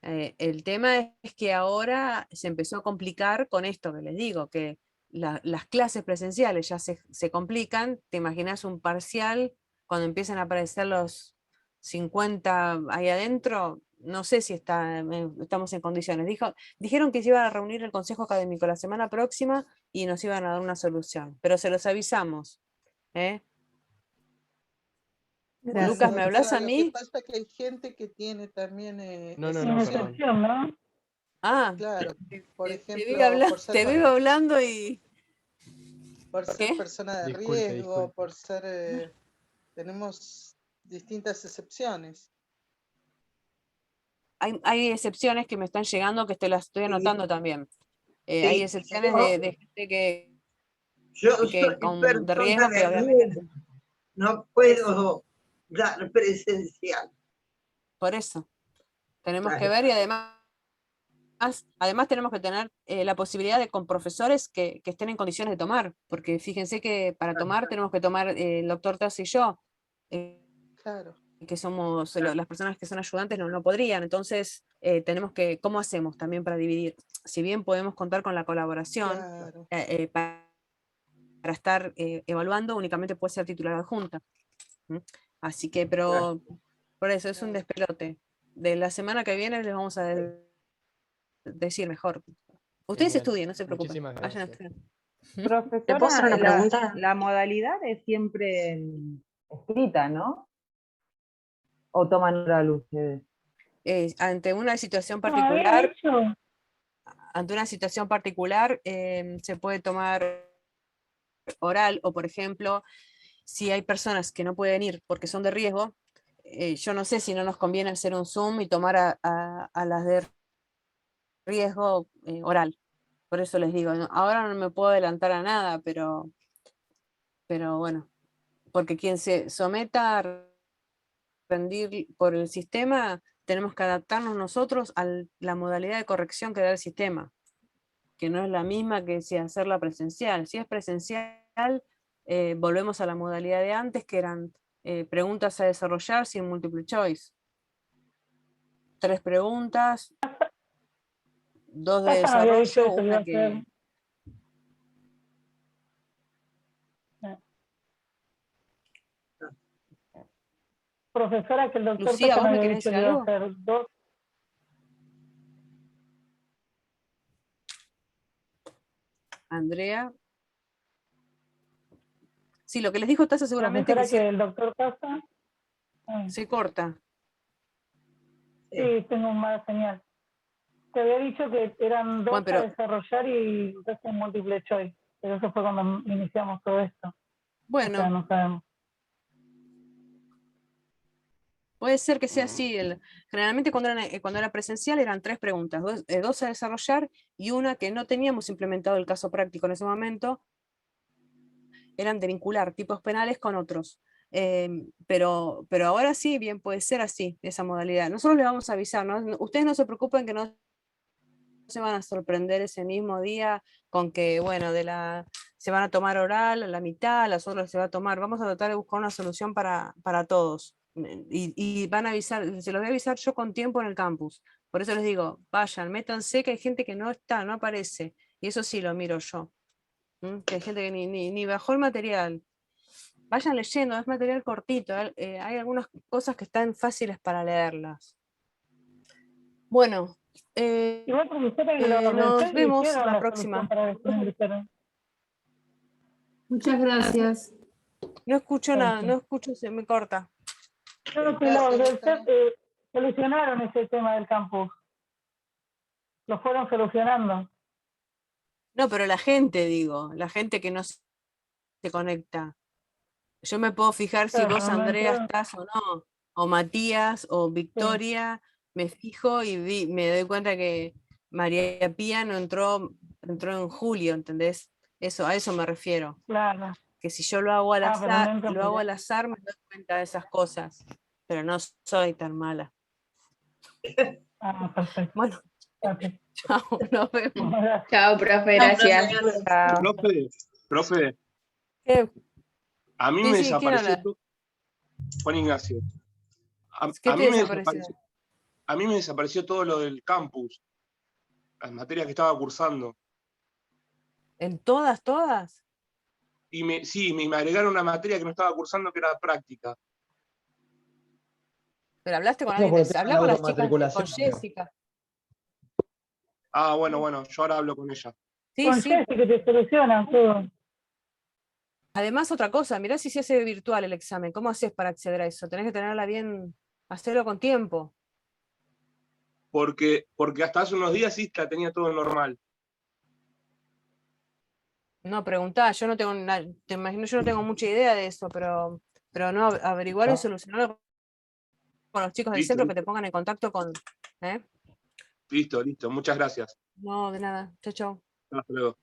Speaker 1: El tema es que ahora se empezó a complicar con esto que les digo, que las clases presenciales ya se complican. Te imaginas un parcial, cuando empiezan a aparecer los 50 ahí adentro, no sé si estamos en condiciones. Dijeron que se iban a reunir el Consejo Académico la semana próxima y nos iban a dar una solución, pero se los avisamos. ¿Eh?
Speaker 9: Gracias.
Speaker 1: Lucas, ¿me hablas a
Speaker 5: Lo que
Speaker 1: mí?
Speaker 5: pasa es que hay gente que tiene también
Speaker 4: No,
Speaker 6: Una
Speaker 4: perdón.
Speaker 6: excepción, ¿no?
Speaker 1: Ah,
Speaker 5: Claro, por
Speaker 1: te
Speaker 5: ejemplo, por ser,
Speaker 1: te veo hablando y...
Speaker 5: por
Speaker 1: ¿Por
Speaker 5: ser
Speaker 1: qué?
Speaker 5: persona de
Speaker 4: Disculpe,
Speaker 5: riesgo,
Speaker 4: disculpe.
Speaker 5: por ser, tenemos distintas excepciones.
Speaker 1: Hay excepciones que me están llegando que te las estoy anotando también. Hay
Speaker 11: Sí,
Speaker 1: excepciones
Speaker 11: yo-
Speaker 1: de gente que
Speaker 11: Yo soy
Speaker 1: de riesgo
Speaker 11: persona
Speaker 1: que
Speaker 11: de
Speaker 1: obviamente...
Speaker 11: riesgo, no puedo dar presencial.
Speaker 1: Por eso, tenemos que
Speaker 11: Claro.
Speaker 1: ver y además tenemos que tener la posibilidad de con profesores que estén en condiciones de tomar, porque fíjense que para tomar tenemos que tomar el doctor Taz y yo,
Speaker 5: Claro.
Speaker 1: que somos las personas que son ayudantes no podrían, entonces tenemos que, ¿cómo hacemos también para dividir? Si bien podemos contar con la colaboración
Speaker 5: Claro.
Speaker 1: para estar evaluando, únicamente puede ser titular adjunta. Así que, pero por eso es un despelote. De la semana que viene les vamos a decir mejor. Ustedes
Speaker 4: Genial.
Speaker 1: estudien, no se preocupen.
Speaker 4: Muchísimas
Speaker 1: Vayan a
Speaker 4: gracias.
Speaker 1: estudiar.
Speaker 12: ¿Te puedo hacer una
Speaker 13: Profesora,
Speaker 12: pregunta?
Speaker 13: la modalidad es siempre escrita, ¿no? ¿O toman oral ustedes?
Speaker 1: Ante una situación
Speaker 6: No, había
Speaker 1: particular,
Speaker 6: dicho.
Speaker 1: se puede tomar oral, o por ejemplo, si hay personas que no pueden ir porque son de riesgo, yo no sé si no nos conviene hacer un Zoom y tomar a las de riesgo oral. Por eso les digo, ahora no me puedo adelantar a nada, pero bueno, porque quien se someta a rendir por el sistema, tenemos que adaptarnos nosotros a la modalidad de corrección que da el sistema, que no es la misma que si hacerla presencial. Si es presencial, volvemos a la modalidad de antes, que eran preguntas a desarrollar sin multiple choice. 3 preguntas, 2 de
Speaker 6: Tasa no había dicho
Speaker 1: desarrollo,
Speaker 6: eso, iba
Speaker 1: una
Speaker 6: a ser.
Speaker 1: que...
Speaker 6: Profesora, que el doctor
Speaker 1: Lucía,
Speaker 6: Tasa
Speaker 1: ¿vos
Speaker 6: no
Speaker 1: me
Speaker 6: había
Speaker 1: querés
Speaker 6: dicho
Speaker 1: decir
Speaker 6: que iba a
Speaker 1: algo?
Speaker 6: ser 2.
Speaker 1: Andrea. Sí, lo que les dijo Tasa seguramente
Speaker 6: Profesora,
Speaker 1: que
Speaker 6: que el doctor Tasa.
Speaker 1: se corta.
Speaker 6: Sí, tengo mala señal. Te había dicho que eran 2
Speaker 1: Bueno, pero
Speaker 6: a desarrollar y el resto en múltiple choice. Pero eso fue cuando iniciamos todo esto. O sea,
Speaker 1: bueno,
Speaker 6: no sabemos.
Speaker 1: puede ser que sea así. Generalmente cuando era presencial eran 3 preguntas, 2 a desarrollar y una que no teníamos implementado el caso práctico en ese momento, eran de vincular tipos penales con otros. Pero ahora sí, bien puede ser así, esa modalidad. Nosotros les vamos a avisar, ¿no? Ustedes no se preocupen que no se van a sorprender ese mismo día con que, bueno, se van a tomar oral a la mitad, las otras se va a tomar. Vamos a tratar de buscar una solución para todos. Y van a avisar, se los voy a avisar yo con tiempo en el campus. Por eso les digo, vayan, métanse, que hay gente que no está, no aparece. Y eso sí lo miro yo. Que hay gente que ni bajó el material. Vayan leyendo, es material cortito. Hay algunas cosas que están fáciles para leerlas. Bueno,
Speaker 6: Igual, profesora,
Speaker 1: nos vemos la próxima.
Speaker 10: Muchas gracias.
Speaker 1: No escucho nada, no escucho, se me corta.
Speaker 6: Creo que los del CEP solucionaron ese tema del campus. Lo fueron solucionando.
Speaker 1: No, pero la gente, digo, la gente que no se conecta. Yo me puedo fijar si
Speaker 6: Claro,
Speaker 1: vos,
Speaker 6: no
Speaker 1: Andrea,
Speaker 6: entiendo.
Speaker 1: estás o no, o Matías, o Victoria, me fijo y me doy cuenta que María Pía no entró en julio, ¿entendés? A eso me refiero.
Speaker 6: Claro.
Speaker 1: Que si yo lo hago al
Speaker 6: pero no
Speaker 1: azar,
Speaker 6: entra
Speaker 1: me doy cuenta de esas cosas, pero no soy tan mala.
Speaker 6: Perfecto.
Speaker 1: Bueno,
Speaker 6: okay.
Speaker 1: Chao, nos vemos.
Speaker 3: Chao, profe, gracias.
Speaker 14: Profe,
Speaker 1: ¿Qué?
Speaker 14: a mí
Speaker 1: Sí,
Speaker 14: me
Speaker 1: sí, ¿quién
Speaker 14: desapareció
Speaker 1: habla?
Speaker 14: Juan Ignacio.
Speaker 1: ¿Qué
Speaker 14: A
Speaker 1: te
Speaker 14: mí me
Speaker 1: desapareció?
Speaker 14: a mí me desapareció todo lo del campus, las materias que estaba cursando.
Speaker 1: ¿En todas?
Speaker 14: Sí, me agregaron una materia que no estaba cursando que era práctica.
Speaker 1: Pero hablaste con
Speaker 7: Eso
Speaker 1: alguien
Speaker 7: por el
Speaker 1: de...
Speaker 7: tema de
Speaker 1: Hablá
Speaker 7: la
Speaker 1: con las chicas, con
Speaker 7: automatriculación, digo.
Speaker 1: Jessica.
Speaker 14: Ah, bueno, yo ahora hablo con ella.
Speaker 1: Sí,
Speaker 6: Con
Speaker 1: sí.
Speaker 6: Jessy que te solucionan todo.
Speaker 1: Además, otra cosa, mirá si se hace virtual el examen. ¿Cómo haces para acceder a eso? Tenés que tenerla bien, hacerlo con tiempo.
Speaker 14: Porque hasta hace unos días sí la tenía todo normal.
Speaker 1: No, preguntá, yo no tengo, te imagino, yo no tengo mucha idea de eso, pero no, averiguar y solucionarlo con los chicos del
Speaker 14: Listo,
Speaker 1: centro que te pongan en contacto con... ¿eh?
Speaker 14: Listo. Muchas gracias.
Speaker 1: No, de nada. Chau, chau.
Speaker 14: Hasta luego.